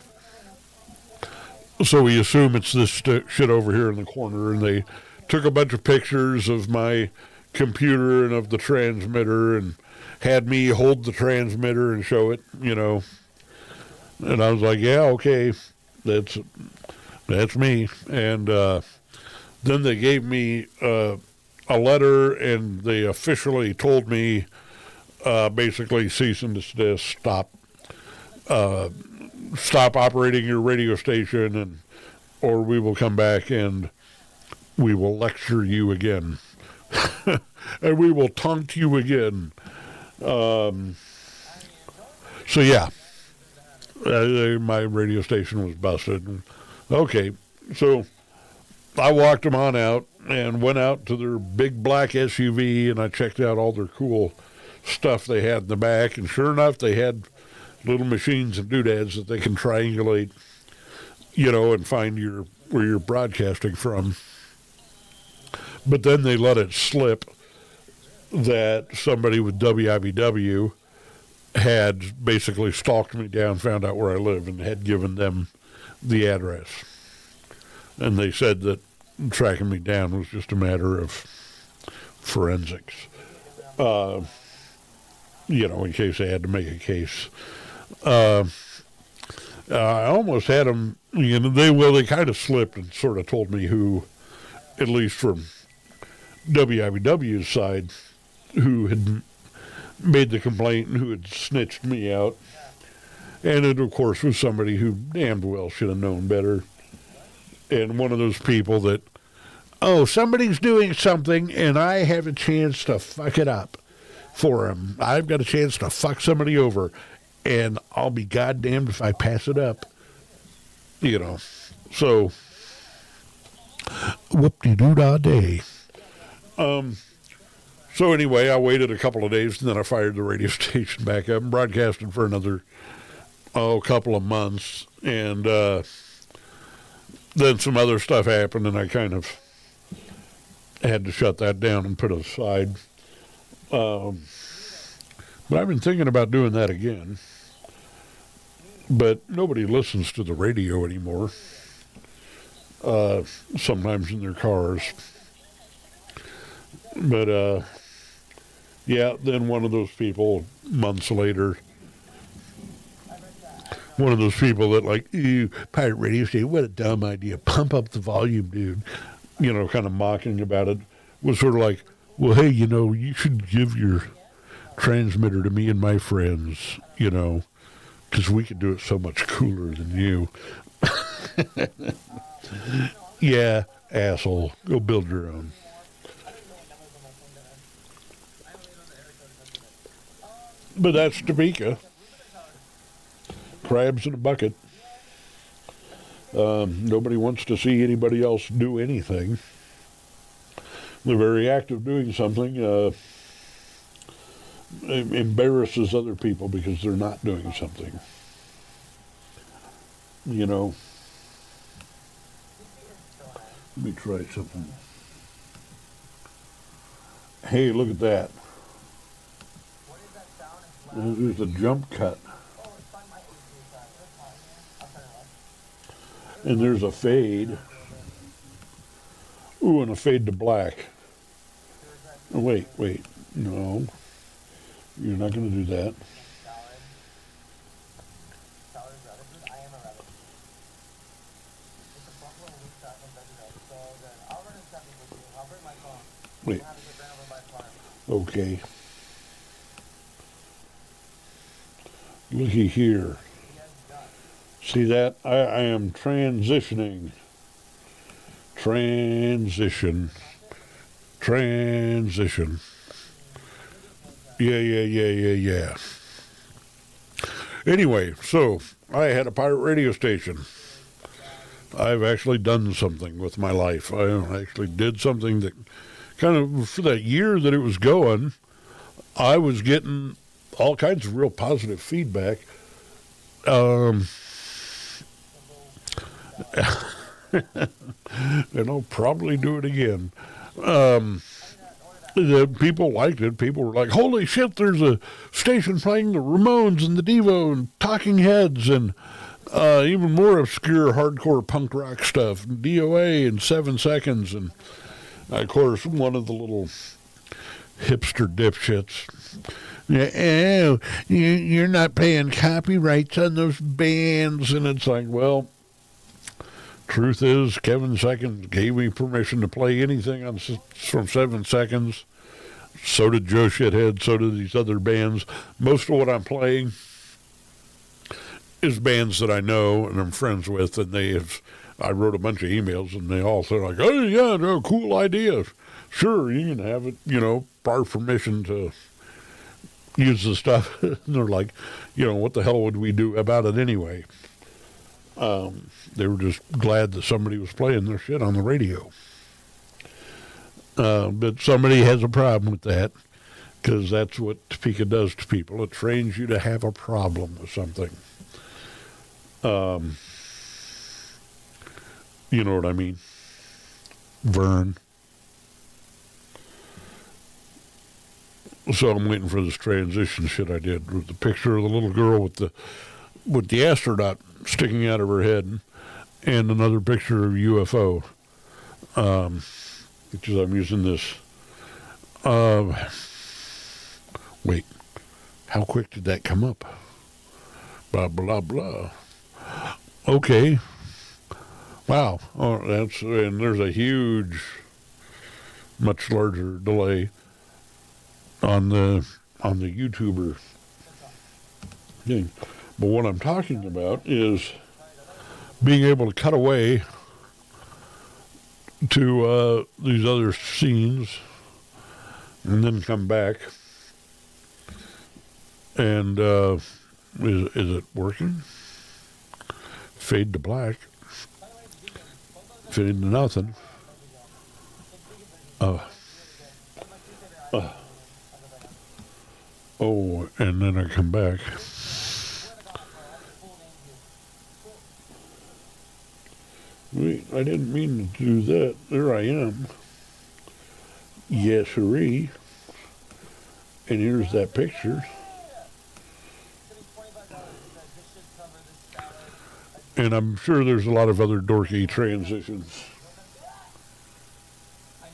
so we assume it's this shit over here in the corner, and they took a bunch of pictures of my computer and of the transmitter and had me hold the transmitter and show it, And I was like, yeah, okay, that's me. And then they gave me a letter, and they officially told me basically cease and desist, stop operating your radio station, or we will come back and we will lecture you again. And we will taunt you again. So yeah, my radio station was busted. Okay, so I walked them on out and went out to their big black SUV, and I checked out all their cool stuff they had in the back, and sure enough, they had little machines and doodads that they can triangulate, and find where you're broadcasting from. But then they let it slip that somebody with WIBW had basically stalked me down, found out where I live, and had given them the address. And they said that tracking me down was just a matter of forensics, in case they had to make a case. I almost had them, they kind of slipped and sort of told me who, at least from WIBW's side, who had made the complaint and who had snitched me out. And it, of course, was somebody who damned well should have known better. And one of those people that, somebody's doing something and I have a chance to fuck it up for him. I've got a chance to fuck somebody over, and I'll be goddamned if I pass it up. So, whoop-de-doo-dah-day. So anyway, I waited a couple of days, and then I fired the radio station back up and broadcasted for another, couple of months. And then some other stuff happened, and I kind of had to shut that down and put it aside. But I've been thinking about doing that again. But nobody listens to the radio anymore, sometimes in their cars. But, then one of those people, months later, one of those people that like, ew, pirate radio station, what a dumb idea, pump up the volume, dude, kind of mocking about it, was sort of like, well, hey, you should give your transmitter to me and my friends, because we could do it so much cooler than you. Yeah, asshole, go build your own. But that's Topeka. Crabs in a bucket. Nobody wants to see anybody else do anything. The very act of doing something embarrasses other people because they're not doing something. You know, let me try something. Hey, look at that. What is that sound? It's loud. There's a jump cut. Oh, it's fine. My AC side. That's fine. I'll turn it off. And there's a fade. Ooh, and a fade to black. Oh, wait. No. You're not going to do that. Salad radishes. I am a radish. It's a buffalo wheat sauce and vegetables. So good. I'll run a second with you. I'll bring my phone. Wait. I'll have to get ran over by a car. Okay. Looky here. Yes, done. See that? I am transitioning. Transition. Yeah. Anyway, so I had a pirate radio station. I've actually done something with my life. I actually did something that kind of, for that year that it was going, I was getting all kinds of real positive feedback. And I'll probably do it again. The people liked it. People were like, holy shit, there's a station playing the Ramones and the Devo and Talking Heads and even more obscure hardcore punk rock stuff, DOA and 7 Seconds. And, of course, one of the little hipster dipshits. Oh, you're not paying copyrights on those bands. And it's like, well, truth is, Kevin Seconds gave me permission to play anything from 7 Seconds. So did Joe Shithead. So did these other bands. Most of what I'm playing is bands that I know and I'm friends with, and I wrote a bunch of emails, and they all said, like, oh, yeah, no, cool idea. Sure, you can have it, our permission to use the stuff. And they're like, what the hell would we do about it anyway? They were just glad that somebody was playing their shit on the radio. But somebody has a problem with that, because that's what Topeka does to people. It trains you to have a problem with something. You know what I mean? Vern. So I'm waiting for this transition shit I did with the picture of the little girl with the astronaut sticking out of her head, and another picture of a UFO. Because I'm using this. Wait, how quick did that come up? Blah, blah, blah. Okay. Wow. Oh, and there's a huge, much larger delay on the YouTuber thing. But what I'm talking about is being able to cut away to these other scenes and then come back. And is it working? Fade to black. Fade to nothing. Oh, and then I come back. Wait, I didn't mean to do that. There I am. Yes, sirree. And here's that picture. And I'm sure there's a lot of other dorky transitions.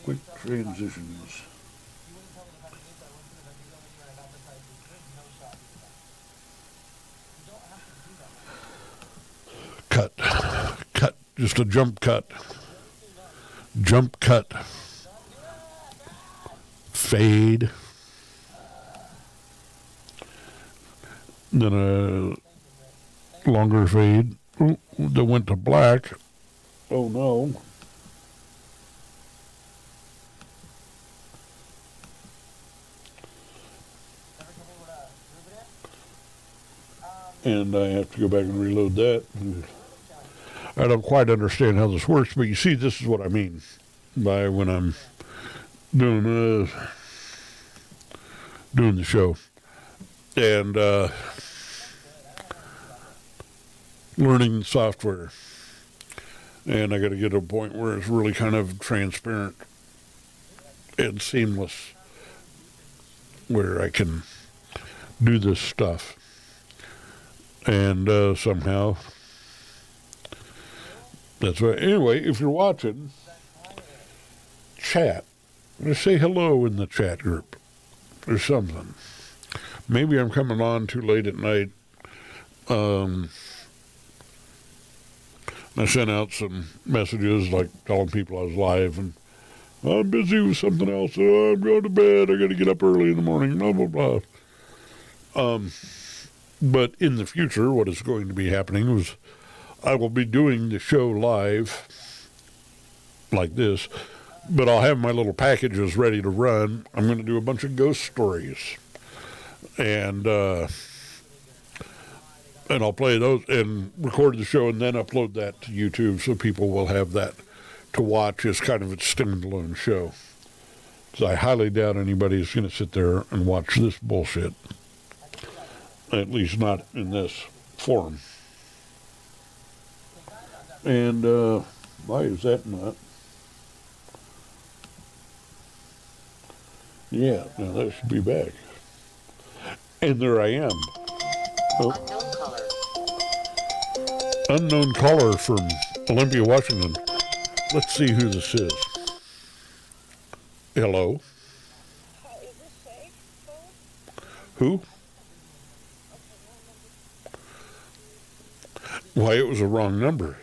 Quick transitions. Cut. Just a jump cut. Fade. Then a longer fade. Ooh, that went to black. Oh no. And I have to go back and reload that. I don't quite understand how this works, but you see, this is what I mean by when I'm doing the show and learning the software. And I got to get to a point where it's really kind of transparent and seamless, where I can do this stuff. And somehow, that's right. Anyway, if you're watching, chat. Just say hello in the chat group or something. Maybe I'm coming on too late at night. I sent out some messages like telling people I was live and I'm busy with something else. Oh, I'm going to bed. I got to get up early in the morning. Blah, blah, blah. But in the future, what is going to be happening is I will be doing the show live like this, but I'll have my little packages ready to run. I'm going to do a bunch of ghost stories. And I'll play those and record the show and then upload that to YouTube so people will have that to watch as kind of a standalone show. So I highly doubt anybody's going to sit there and watch this bullshit. At least not in this form. And why is that not? Yeah, now that should be back. And there I am. Oh. Unknown caller from Olympia, Washington. Let's see who this is. Hello. Is this safe? Who? Why, it was a wrong number.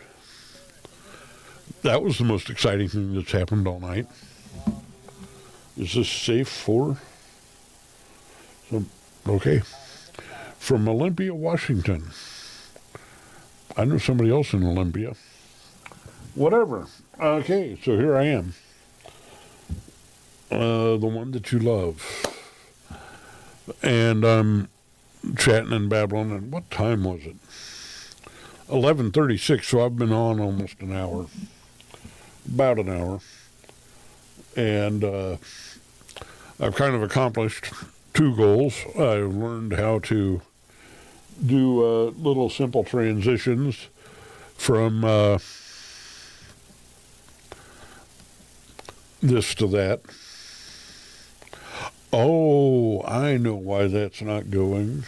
That was the most exciting thing that's happened all night. Is this safe for? Okay. From Olympia, Washington. I know somebody else in Olympia. Whatever. Okay, so here I am. The one that you love. And I'm chatting and babbling. And what time was it? 11:36, so I've been on almost an hour. About an hour. And I've kind of accomplished two goals. I've learned how to do little simple transitions from this to that. Oh, I know why that's not going.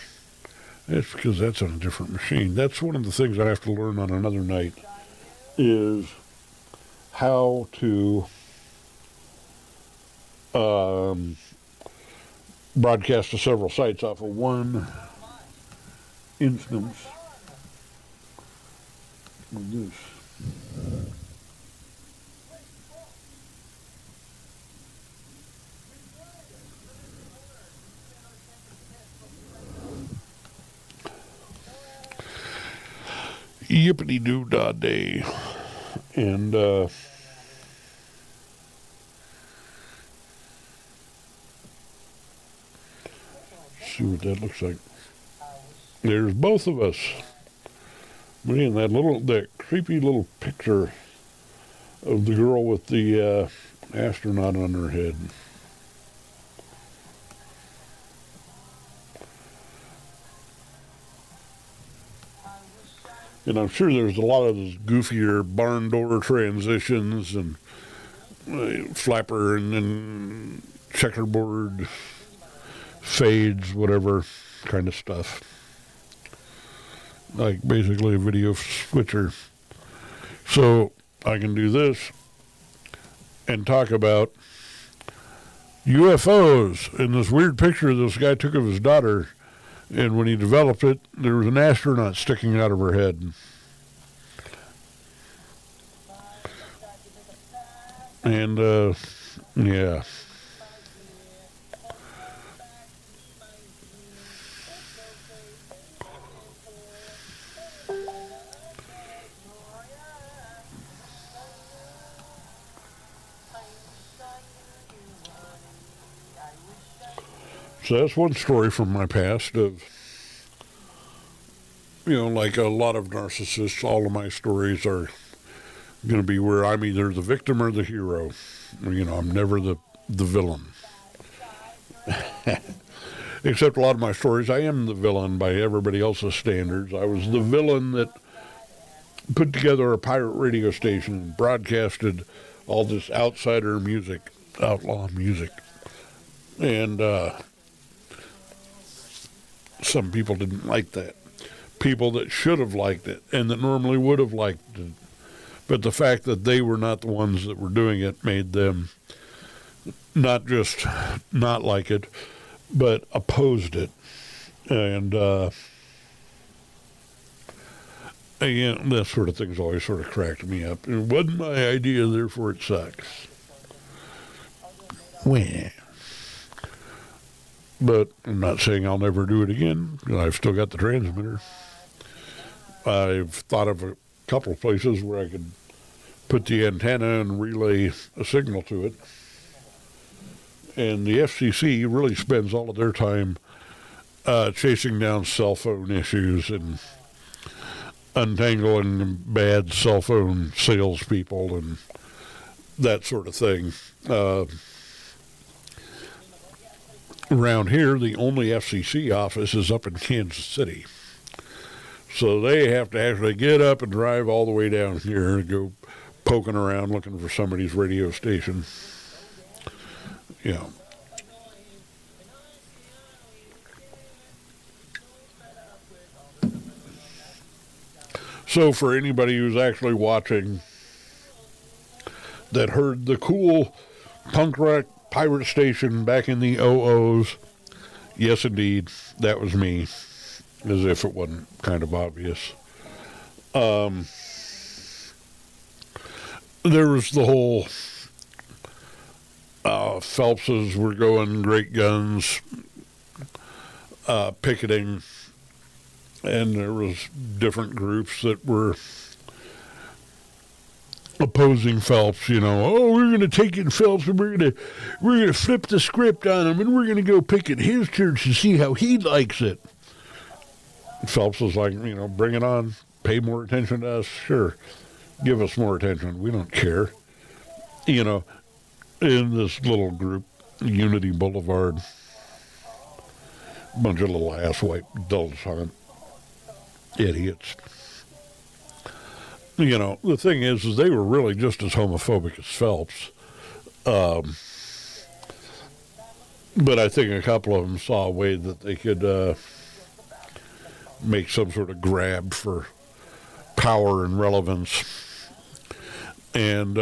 It's because that's on a different machine. That's one of the things I have to learn on another night, is how to broadcast to several sites off of one instance of this. Yippity-doo-dah-day. And see what that looks like. There's both of us. Man, that creepy little picture of the girl with the astronaut on her head. And I'm sure there's a lot of those goofier barn door transitions and flapper and then checkerboard fades, whatever kind of stuff. Like basically a video switcher. So I can do this and talk about UFOs and this weird picture this guy took of his daughter. And when he developed it, there was an astronaut sticking out of her head. And, yeah. So that's one story from my past of like a lot of narcissists, all of my stories are going to be where I'm either the victim or the hero. I'm never the villain. Except a lot of my stories, I am the villain by everybody else's standards. I was the villain that put together a pirate radio station and broadcasted all this outsider music, outlaw music. And some people didn't like that. People that should have liked it and that normally would have liked it. But the fact that they were not the ones that were doing it made them not just not like it, but opposed it. And again, that sort of thing's always sort of cracked me up. It wasn't my idea, therefore it sucks. Well, but I'm not saying I'll never do it again. I've still got the transmitter. I've thought of a couple of places where I could put the antenna and relay a signal to it. And the FCC really spends all of their time chasing down cell phone issues and untangling bad cell phone salespeople and that sort of thing. Around here, the only FCC office is up in Kansas City. So they have to actually get up and drive all the way down here and go poking around looking for somebody's radio station. So for anybody who's actually watching that heard the cool punk rock pirate station back in the OOs, yes, indeed, that was me, as if it wasn't kind of obvious. There was the whole Phelpses were going great guns, picketing, and there was different groups that were opposing Phelps. Oh, we're going to take in Phelps and we're going to flip the script on him and we're going to go picket his church to see how he likes it. Phelps was like, bring it on, pay more attention to us, sure, give us more attention, we don't care. In this little group, Unity Boulevard, bunch of little asswipe dulcet idiots. The thing is they were really just as homophobic as Phelps. But I think a couple of them saw a way that they could make some sort of grab for power and relevance. And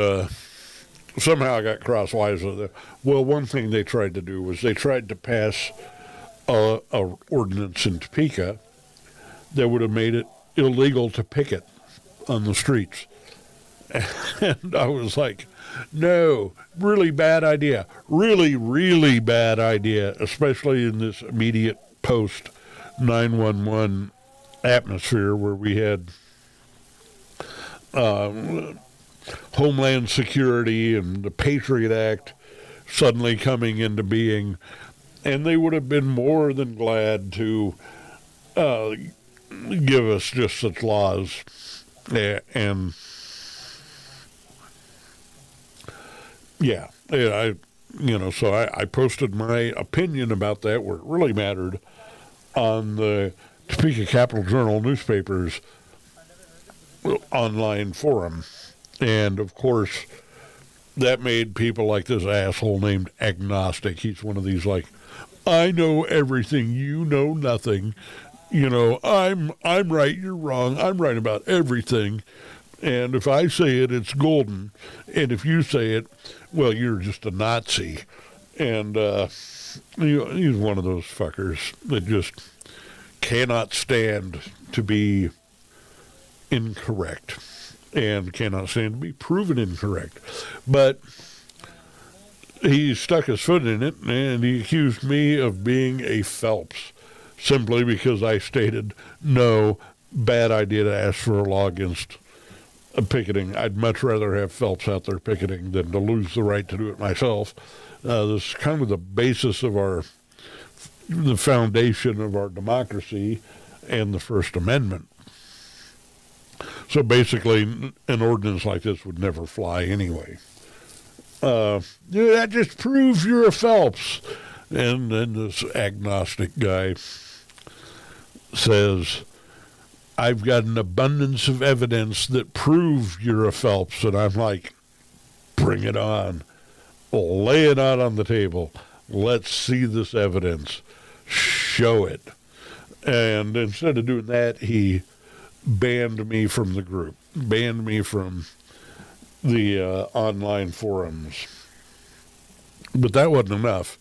somehow I got crosswise with it. Well, one thing they tried to do was they tried to pass a ordinance in Topeka that would have made it illegal to picket on the streets. And I was like, no, really bad idea. Really, really bad idea, especially in this immediate post 911 atmosphere where we had Homeland Security and the Patriot Act suddenly coming into being. And they would have been more than glad to give us just such laws. And so I posted my opinion about that where it really mattered on the Topeka Capital Journal newspaper's online forum. And of course, that made people like this asshole named Agnostic. He's one of these like, I know everything, you know nothing. I'm right, you're wrong. I'm right about everything. And if I say it, it's golden. And if you say it, well, you're just a Nazi. And he's one of those fuckers that just cannot stand to be incorrect and cannot stand to be proven incorrect. But he stuck his foot in it, and he accused me of being a Phelps simply because I stated, no, bad idea to ask for a law against picketing. I'd much rather have Phelps out there picketing than to lose the right to do it myself. This is kind of the basis of the foundation of our democracy and the First Amendment. So basically, an ordinance like this would never fly anyway. That just proves you're a Phelps. And then this agnostic guy says, I've got an abundance of evidence that proves you're a Phelps. And I'm like, bring it on. Lay it out on the table. Let's see this evidence. Show it. And instead of doing that, he banned me from the group, banned me from the online forums. But that wasn't enough.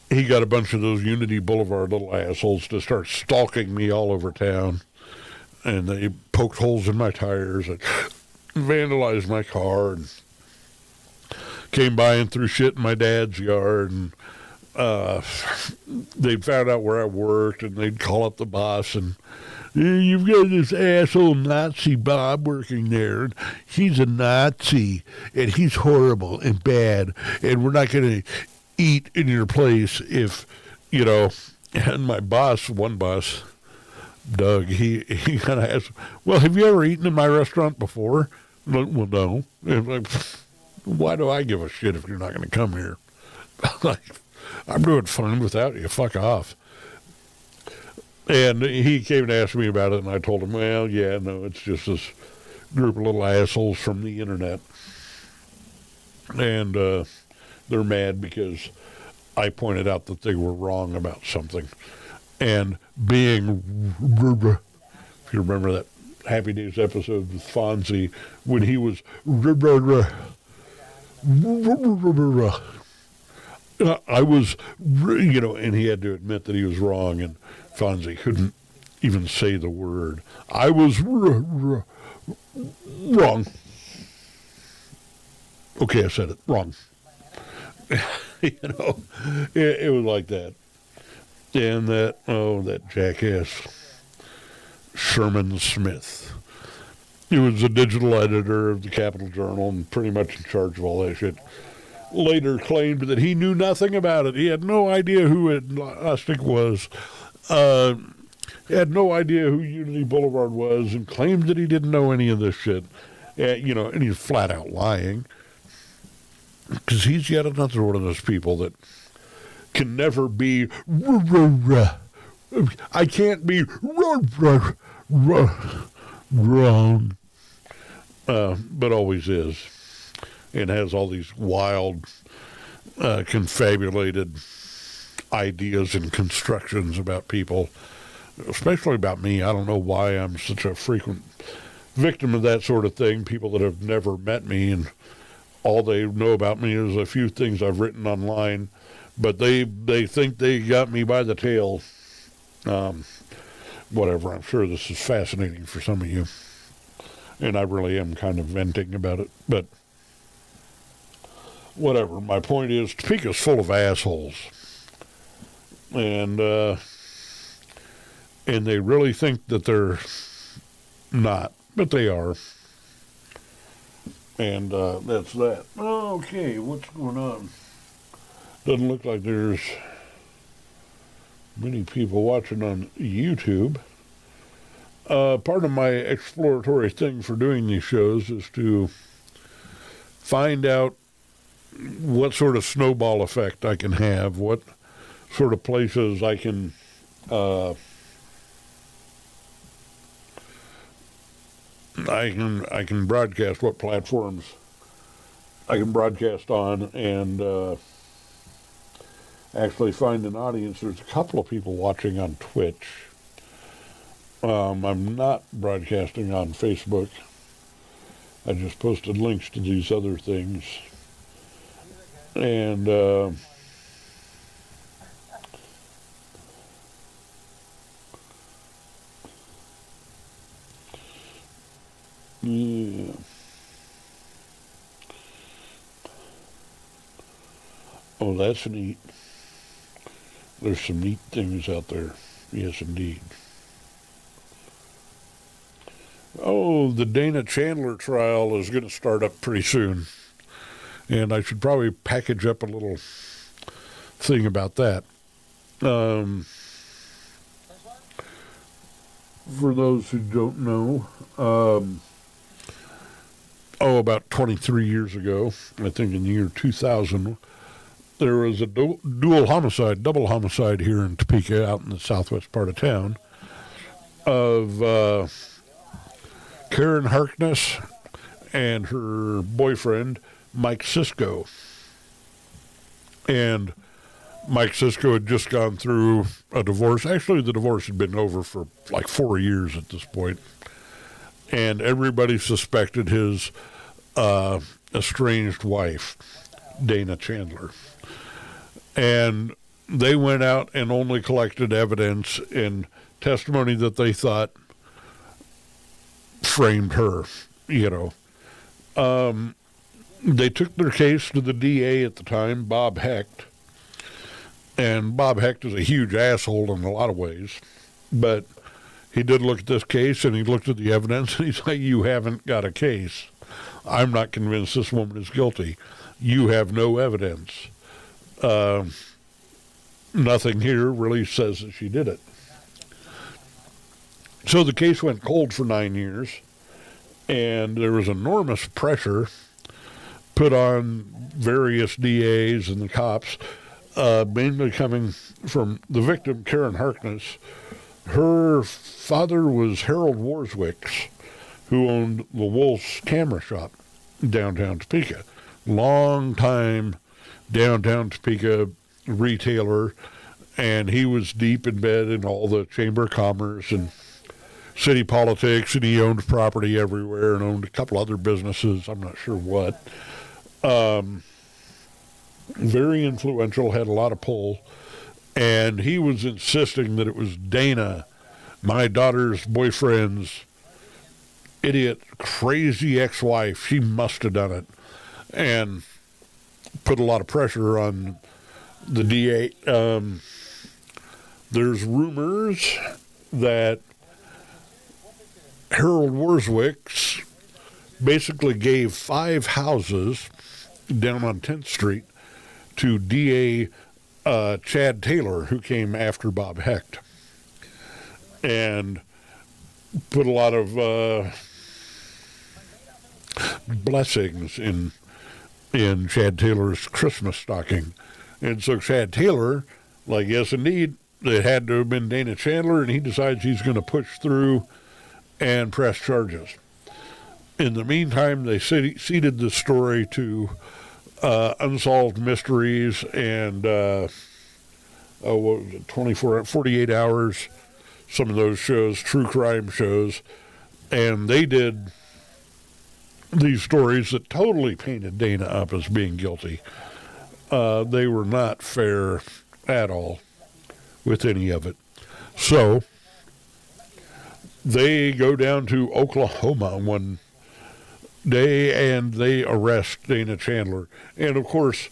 He got a bunch of those Unity Boulevard little assholes to start stalking me all over town. And they poked holes in my tires and vandalized my car and came by and threw shit in my dad's yard. And they'd found out where I worked, and they'd call up the boss and, you've got this asshole Nazi Bob working there, and he's a Nazi, and he's horrible and bad, and we're not going to eat in your place if, and my boss, one boss, Doug, he kind of asked, well, have you ever eaten in my restaurant before? Well, no. And like, why do I give a shit if you're not going to come here? Like, I'm doing fine without you. Fuck off. And he came and asked me about it, and I told him, well, yeah, no, it's just this group of little assholes from the internet. And they're mad because I pointed out that they were wrong about something. And being, if you remember that Happy Days episode with Fonzie, when he was, I was, and he had to admit that he was wrong, and Fonzie couldn't even say the word. I was wrong. Okay, I said it wrong. It was like that. And that jackass, Sherman Smith. He was the digital editor of the Capital Journal and pretty much in charge of all that shit. Later claimed that he knew nothing about it. He had no idea who Agnostic was. He had no idea who Unity Boulevard was, and claimed that he didn't know any of this shit. And he's flat out lying. Because he's yet another one of those people that can never be, I can't be wrong, but always is, and has all these wild, confabulated ideas and constructions about people, especially about me. I don't know why I'm such a frequent victim of that sort of thing. People that have never met me, and all they know about me is a few things I've written online, but they think they got me by the tail. Whatever, I'm sure this is fascinating for some of you, and I really am kind of venting about it, but whatever. My point is, Topeka's full of assholes, and they really think that they're not, but they are. And that's that. Okay, what's going on? Doesn't look like there's many people watching on YouTube. Part of my exploratory thing for doing these shows is to find out what sort of snowball effect I can have, what sort of places I can I can broadcast, what platforms I can broadcast on, and actually find an audience. There's a couple of people watching on Twitch. I'm not broadcasting on Facebook. I just posted links to these other things. And yeah. Oh, that's neat. There's some neat things out there. Yes, indeed. Oh, the Dana Chandler trial is going to start up pretty soon. And I should probably package up a little thing about that. for those who don't know, about 23 years ago, I think in the year 2000, there was a double homicide here in Topeka, out in the southwest part of town, of Karen Harkness and her boyfriend, Mike Cisco. And Mike Cisco had just gone through a divorce. Actually, the divorce had been over for like 4 years at this point. And everybody suspected his estranged wife, Dana Chandler. And they went out and only collected evidence and testimony that they thought framed her, They took their case to the DA at the time, Bob Hecht. And Bob Hecht is a huge asshole in a lot of ways. But he did look at this case, and he looked at the evidence, and he's like, you haven't got a case. I'm not convinced this woman is guilty. You have no evidence. Nothing here really says that she did it. So the case went cold for 9 years, and there was enormous pressure put on various DAs and the cops, mainly coming from the victim, Karen Harkness. Her father was Harold Warswick, who owned the Wolf's Camera Shop downtown Topeka. Long time downtown Topeka retailer, and he was deep in bed in all the Chamber of Commerce and city politics, and he owned property everywhere and owned a couple other businesses, I'm not sure what. Very influential, had a lot of pull, and he was insisting that it was Dana, my daughter's boyfriend's idiot, crazy ex-wife. She must have done it, and put a lot of pressure on the DA. There's rumors that Harold Warswick basically gave 5 houses down on 10th Street to DA Chad Taylor, who came after Bob Hecht, and put a lot of blessings in Chad Taylor's Christmas stocking. And so Chad Taylor, like, yes, indeed, it had to have been Dana Chandler, and he decides he's going to push through and press charges. In the meantime, they ceded the story to Unsolved Mysteries and, 48 Hours, some of those shows, true crime shows, and they did these stories that totally painted Dana up as being guilty. They were not fair at all with any of it. So they go down to Oklahoma one day and they arrest Dana Chandler. And of course,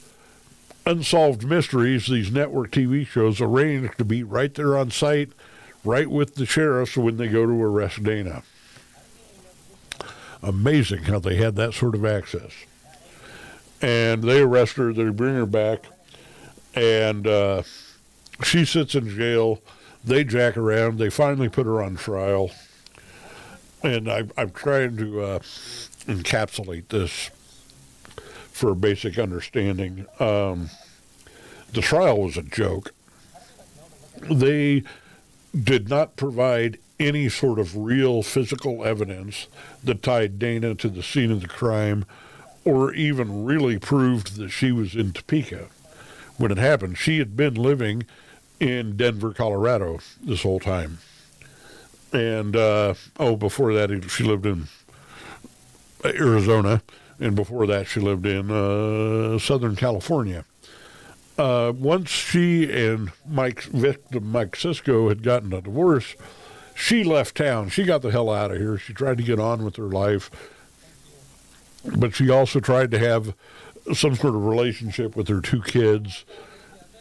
Unsolved Mysteries, these network TV shows, arranged to be right there on site, right with the sheriffs when they go to arrest Dana. Amazing how they had that sort of access. And they arrest her, they bring her back, and she sits in jail. They jack around. They finally put her on trial. And I'm trying to encapsulate this for basic understanding. The trial was a joke. They did not provide any sort of real physical evidence that tied Dana to the scene of the crime, or even really proved that she was in Topeka when it happened. She had been living in Denver, Colorado this whole time. And, before that, she lived in Arizona, and before that, she lived in Southern California. Once she and victim Mike Cisco had gotten a divorce, she left town. She got the hell out of here. She tried to get on with her life, but she also tried to have some sort of relationship with her 2 kids.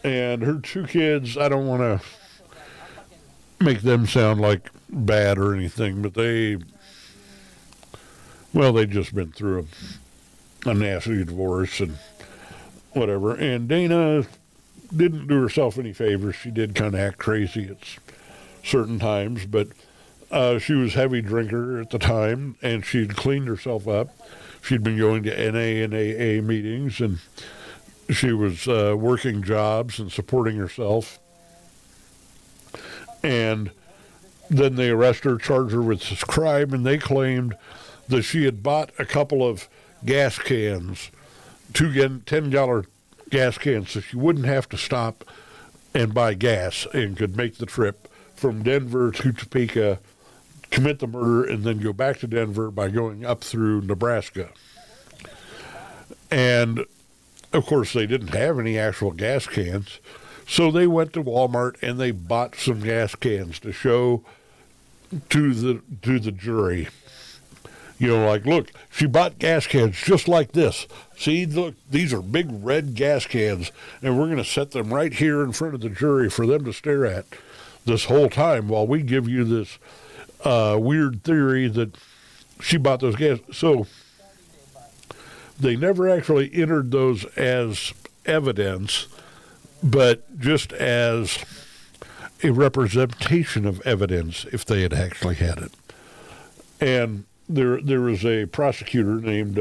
And her 2 kids, I don't want to make them sound like bad or anything, but they'd just been through a nasty divorce and whatever. And Dana didn't do herself any favors. She did kind of act crazy at certain times, but She was a heavy drinker at the time, and she'd cleaned herself up. She'd been going to NA and AA meetings, and she was working jobs and supporting herself. And then they arrest her, charge her with this crime, and they claimed that she had bought a couple of gas cans, 10-gallon gas cans, so she wouldn't have to stop and buy gas and could make the trip from Denver to Topeka, commit the murder, and then go back to Denver by going up through Nebraska. And, of course, they didn't have any actual gas cans, so they went to Walmart and they bought some gas cans to show to the jury. You know, like, look, she bought gas cans just like this. See, look, these are big red gas cans, and we're going to set them right here in front of the jury for them to stare at this whole time while we give you this weird theory that she bought those gas. So they never actually entered those as evidence, but just as a representation of evidence if they had actually had it. And there was a prosecutor named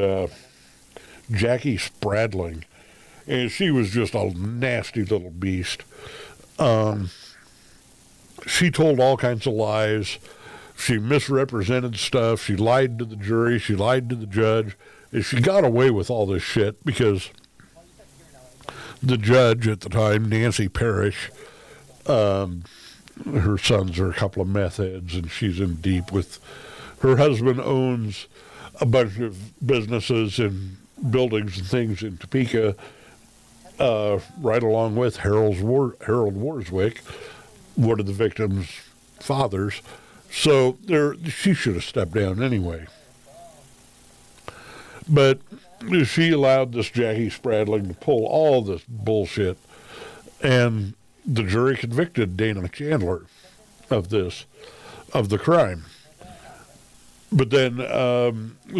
Jackie Spradling, and she was just a nasty little beast. She told all kinds of lies. She misrepresented stuff. She lied to the jury. She lied to the judge. And she got away with all this shit because the judge at the time, Nancy Parrish, her sons are a couple of meth heads, and she's in deep with. Her husband owns a bunch of businesses and buildings and things in Topeka, right along with Harold Warswick, one of the victims' fathers. So she should have stepped down anyway. But she allowed this Jackie Spradling to pull all this bullshit, and the jury convicted Dana Chandler of the crime. But then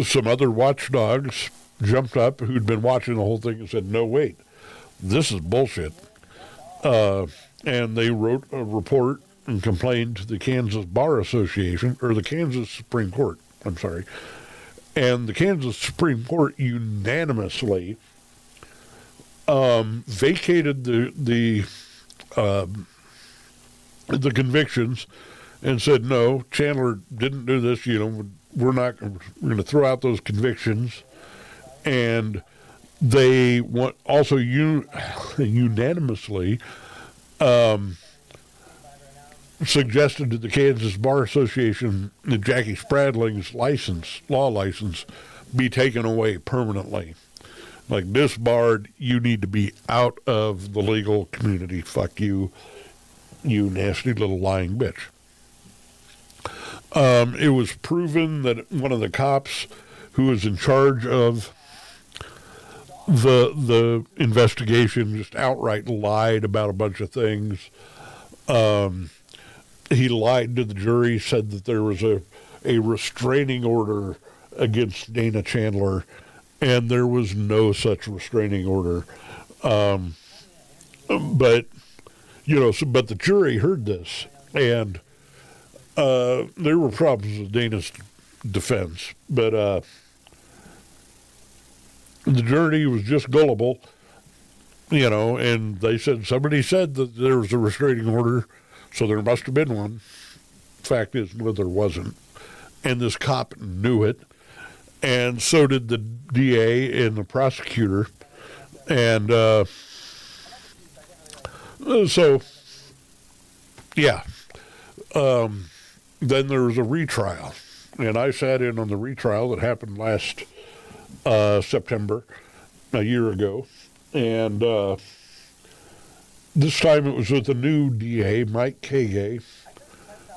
some other watchdogs jumped up who'd been watching the whole thing and said, no, wait, this is bullshit. And they wrote a report and complained to the Kansas Bar Association, or the Kansas Supreme Court, I'm sorry. And the Kansas Supreme Court unanimously vacated the convictions and said, no, Chandler didn't do this, we're going to throw out those convictions. And they also unanimously suggested to the Kansas Bar Association that Jackie Spradling's law license, be taken away permanently. Like, disbarred, you need to be out of the legal community. Fuck you, you nasty little lying bitch. It was proven that one of the cops who was in charge of the investigation just outright lied about a bunch of things. He lied to the jury, said that there was a restraining order against Dana Chandler, and there was no such restraining order. But the jury heard this, and there were problems with Dana's defense, but the jury was just gullible, and they said, somebody said that there was a restraining order, so there must have been one. Fact is, no, there wasn't. And this cop knew it, and so did the DA and the prosecutor. And then there was a retrial, and I sat in on the retrial that happened last September, a year ago, and this time it was with the new DA, Mike Kage,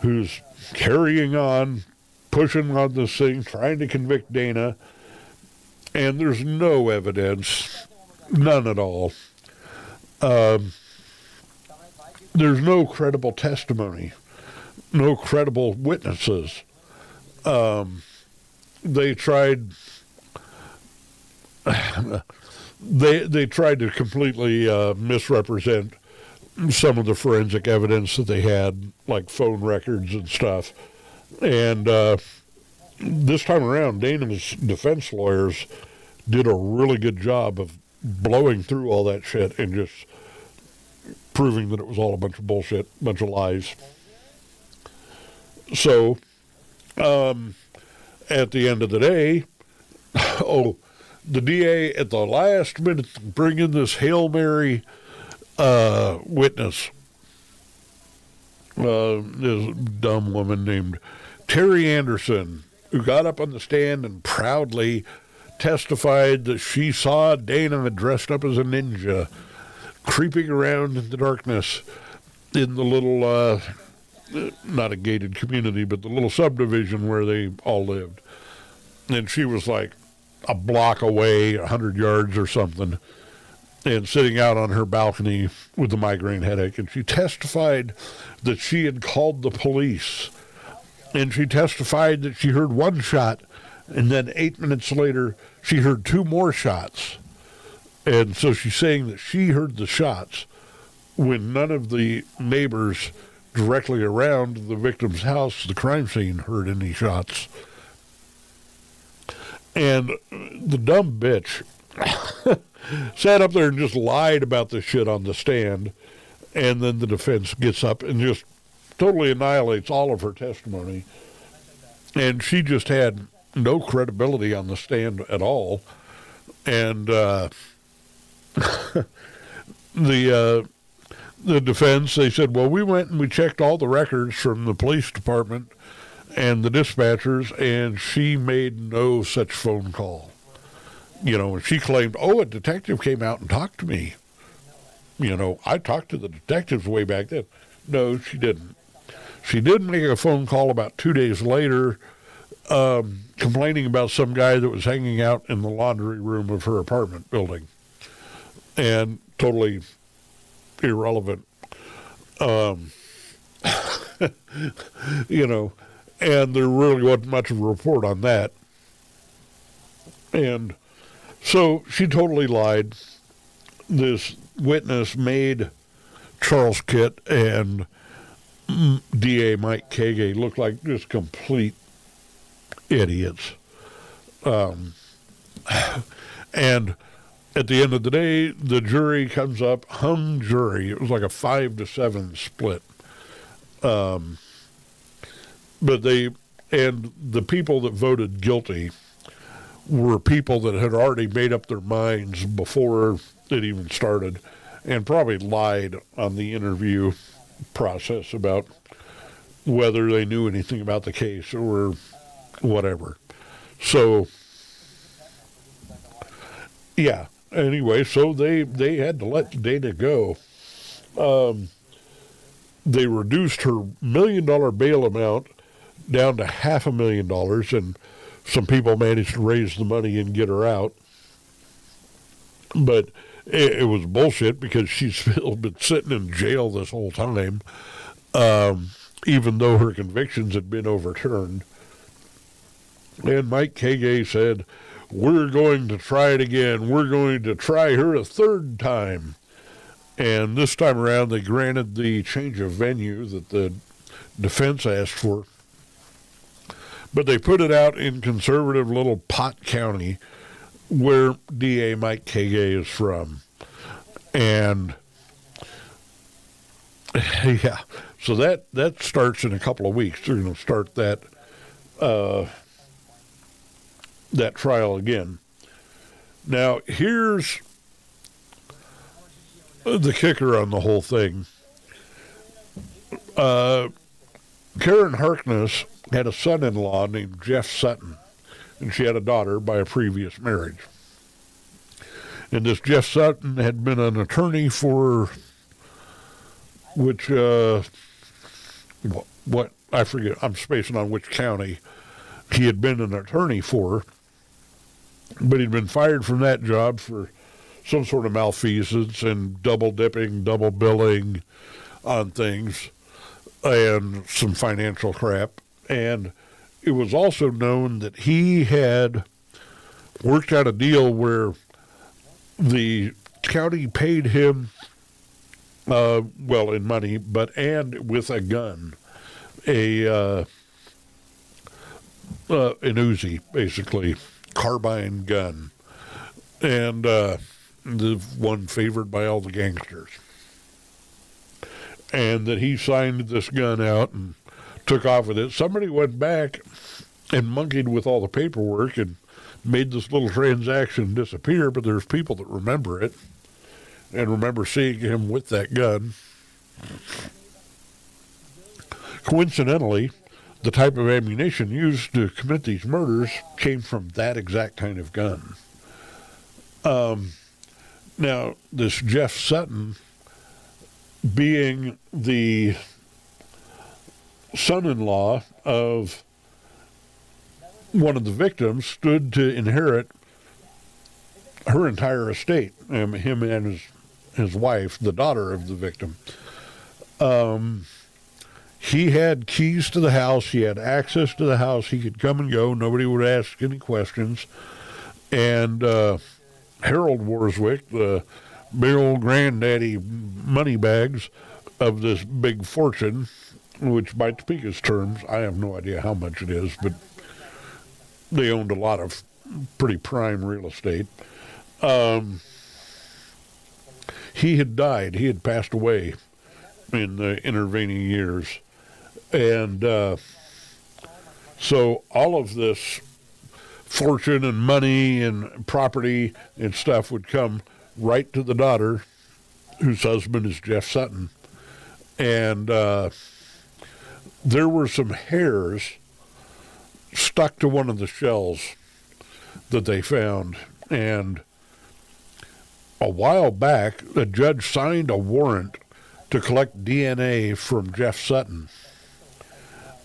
who's carrying on, pushing on this thing, trying to convict Dana, and there's no evidence, none at all. There's no credible testimony, no credible witnesses. They tried they tried to completely misrepresent some of the forensic evidence that they had, like phone records and stuff. And this time around, Dana's defense lawyers did a really good job of blowing through all that shit and just proving that it was all a bunch of bullshit, a bunch of lies. So, at the end of the day, the DA at the last minute bring in this Hail Mary witness. This dumb woman named Terry Anderson, who got up on the stand and proudly testified that she saw Dana dressed up as a ninja creeping around in the darkness in the little, not a gated community, but the little subdivision where they all lived. And she was like a block away, 100 yards or something, and sitting out on her balcony with a migraine headache. And she testified that she had called the police. And she testified that she heard one shot, and then 8 minutes later, she heard two more shots. And so she's saying that she heard the shots when none of the neighbors directly around the victim's house, the crime scene, heard any shots. And the dumb bitch sat up there and just lied about this shit on the stand, and then the defense gets up and just totally annihilates all of her testimony. And she just had no credibility on the stand at all. And the defense, they said, well, we went and we checked all the records from the police department and the dispatchers, and she made no such phone call. You know, and she claimed, a detective came out and talked to me. You know, I talked to the detectives way back then. No, she didn't. She did make a phone call about 2 days later, complaining about some guy that was hanging out in the laundry room of her apartment building. And totally irrelevant. You know, and there really wasn't much of a report on that. And so she totally lied. This witness made Charles Kitt and DA Mike Kage look like just complete idiots. And at the end of the day, the jury comes up, hung jury. It was like a 5-7 split. But the people that voted guilty were people that had already made up their minds before it even started, and probably lied on the interview process about whether they knew anything about the case or whatever. So, yeah. Anyway, so they had to let Dana go. They reduced her $1 million bail amount down to $500,000, and some people managed to raise the money and get her out. But it was bullshit because she's still been sitting in jail this whole time, even though her convictions had been overturned. And Mike Kage said, we're going to try it again. We're going to try her a third time. And this time around, they granted the change of venue that the defense asked for. But they put it out in conservative little Pot County, where DA Mike Kage is from. And, yeah, so that starts in a couple of weeks. They're going to start that trial again. Now, here's the kicker on the whole thing. Karen Harkness had a son-in-law named Jeff Sutton, and she had a daughter by a previous marriage. And this Jeff Sutton had been an attorney for which, what, I forget, I'm spacing on which county he had been an attorney for, but he'd been fired from that job for some sort of malfeasance and double dipping, double billing on things, and some financial crap. And it was also known that he had worked out a deal where the county paid him, well, in money, and with a gun, a an Uzi, basically, carbine gun, and the one favored by all the gangsters. And that he signed this gun out and took off with it. Somebody went back and monkeyed with all the paperwork and made this little transaction disappear, but there's people that remember it and remember seeing him with that gun. Coincidentally, the type of ammunition used to commit these murders came from that exact kind of gun. Now, this Jeff Sutton, being the son-in-law of one of the victims, stood to inherit her entire estate, him and his wife, the daughter of the victim. He had keys to the house. He had access to the house. He could come and go. Nobody would ask any questions. And Harold Warswick, the big old granddaddy moneybags of this big fortune, which by Topeka's terms, I have no idea how much it is, but they owned a lot of pretty prime real estate. He had died. He had passed away in the intervening years. And so all of this fortune and money and property and stuff would come right to the daughter, whose husband is Jeff Sutton. And there were some hairs stuck to one of the shells that they found. And a while back, a judge signed a warrant to collect DNA from Jeff Sutton.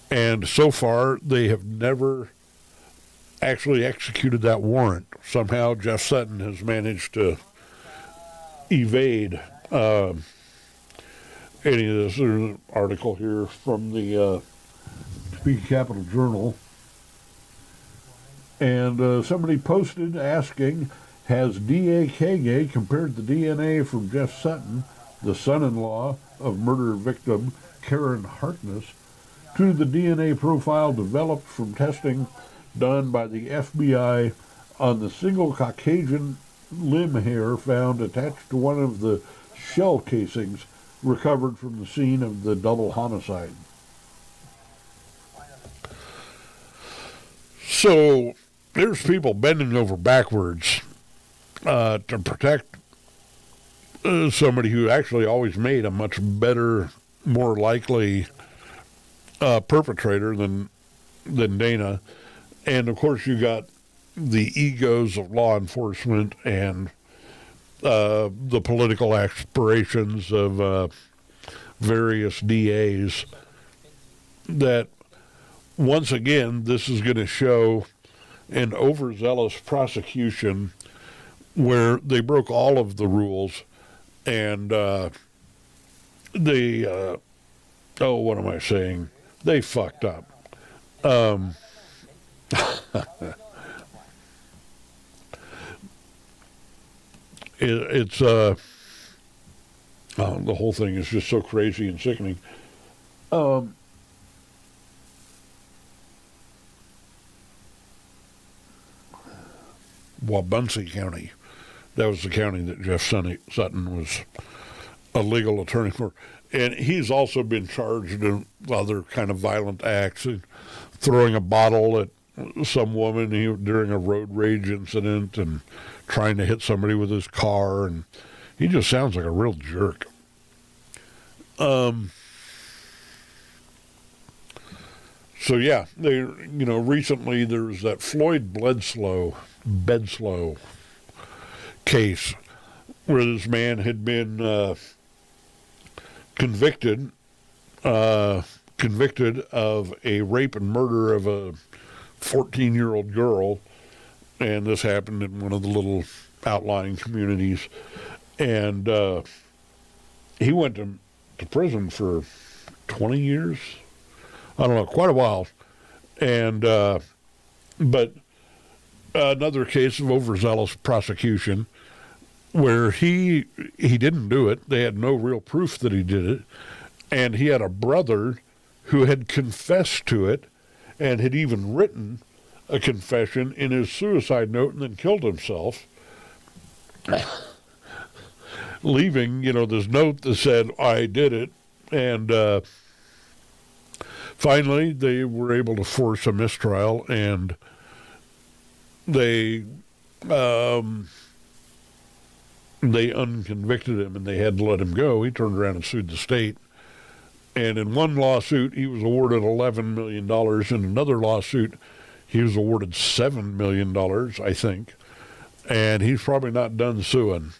And so far, they have never actually executed that warrant. Somehow, Jeff Sutton has managed to evade any of this. There's an article here from the Topeka Capital Journal. And somebody posted asking, has D.A. Kage compared the DNA from Jeff Sutton, the son-in-law of murder victim Karen Hartness, to the DNA profile developed from testing done by the FBI on the single Caucasian limb hair found attached to one of the shell casings recovered from the scene of the double homicide. So there's people bending over backwards to protect somebody who actually always made a much better, more likely perpetrator than Dana. And of course you got the egos of law enforcement and the political aspirations of various DAs, that once again this is going to show an overzealous prosecution where they broke all of the rules and they what am I saying? They fucked up. It's the whole thing is just so crazy and sickening. Wabunsee County, that was the county that Jeff Sutton was a legal attorney for. And he's also been charged in other kind of violent acts, throwing a bottle at some woman during a road rage incident and trying to hit somebody with his car. And he just sounds like a real jerk. So yeah, recently there was that Floyd Bedslow case where this man had been convicted of a rape and murder of a 14-year-old girl, and this happened in one of the little outlying communities, and he went to prison for 20 years. I don't know, quite a while. And but another case of overzealous prosecution where he didn't do it. They had no real proof that he did it. And he had a brother who had confessed to it and had even written a confession in his suicide note and then killed himself, leaving, this note that said, I did it. And finally, they were able to force a mistrial, and they unconvicted him, and they had to let him go. He turned around and sued the state. And in one lawsuit, he was awarded $11 million. In another lawsuit, he was awarded $7 million, I think. And he's probably not done suing.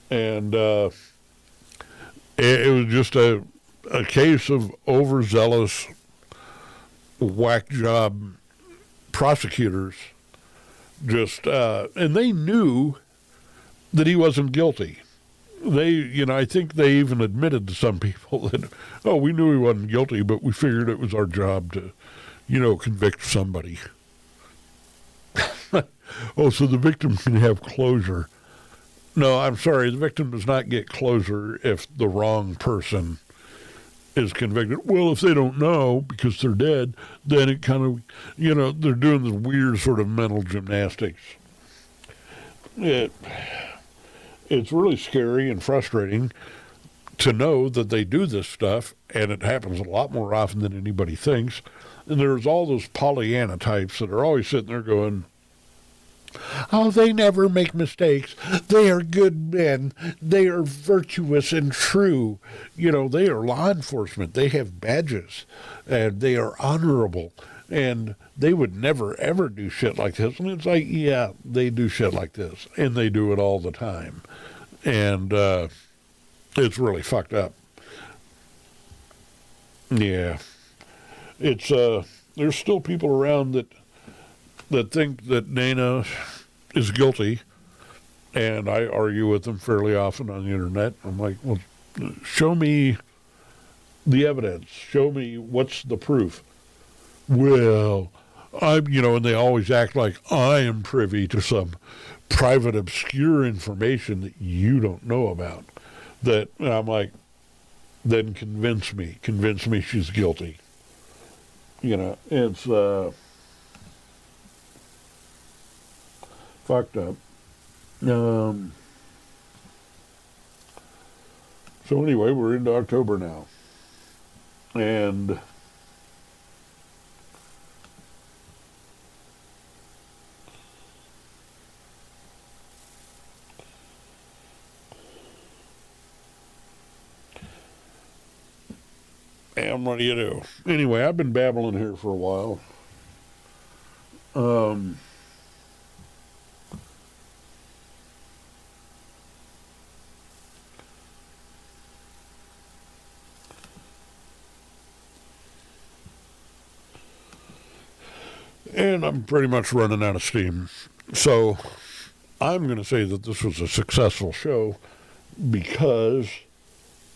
And it was just a case of overzealous, whack job prosecutors. And they knew that he wasn't guilty. I think they even admitted to some people that, we knew he wasn't guilty, but we figured it was our job to, convict somebody. So the victim can have closure. No, I'm sorry, the victim does not get closure if the wrong person is convicted. Well, if they don't know because they're dead, then it kind of, they're doing this weird sort of mental gymnastics. It's really scary and frustrating to know that they do this stuff, and it happens a lot more often than anybody thinks. And there's all those Pollyanna types that are always sitting there going, oh, they never make mistakes. They are good men. They are virtuous and true. They are law enforcement. They have badges, and they are honorable. And they would never, ever do shit like this. And it's like, yeah, they do shit like this. And they do it all the time. And it's really fucked up. Yeah. It's there's still people around that think that Dana is guilty. And I argue with them fairly often on the internet. I'm like, well, show me the evidence. Show me what's the proof. Well, and they always act like I am privy to some private, obscure information that you don't know about. And I'm like, then convince me she's guilty. It's fucked up. So anyway, we're into October now. And what do you do? Anyway, I've been babbling here for a while. And I'm pretty much running out of steam. So I'm going to say that this was a successful show because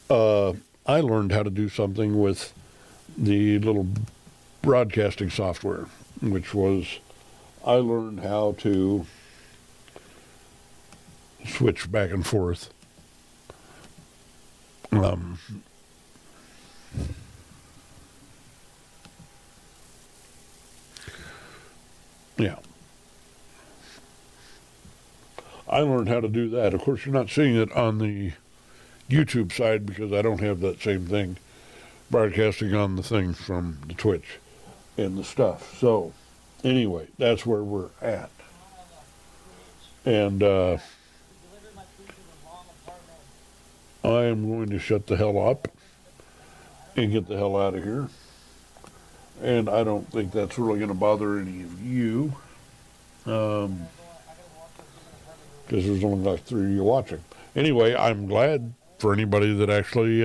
I learned how to do something with the little broadcasting software, which was I learned how to switch back and forth. Yeah. I learned how to do that. Of course, you're not seeing it on the YouTube side because I don't have that same thing broadcasting on the thing from the Twitch and the stuff. So, anyway, that's where we're at. And I am going to shut the hell up and get the hell out of here. And I don't think that's really going to bother any of you. Because there's only like 3 of you watching. Anyway, I'm glad for anybody that actually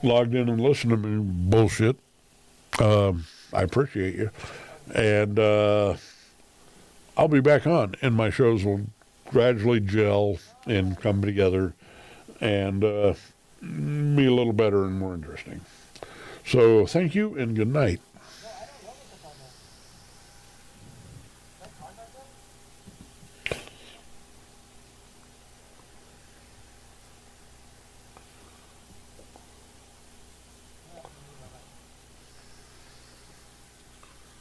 logged in and listened to me bullshit. I appreciate you. And I'll be back on, and my shows will gradually gel and come together and be a little better and more interesting. So thank you and good night.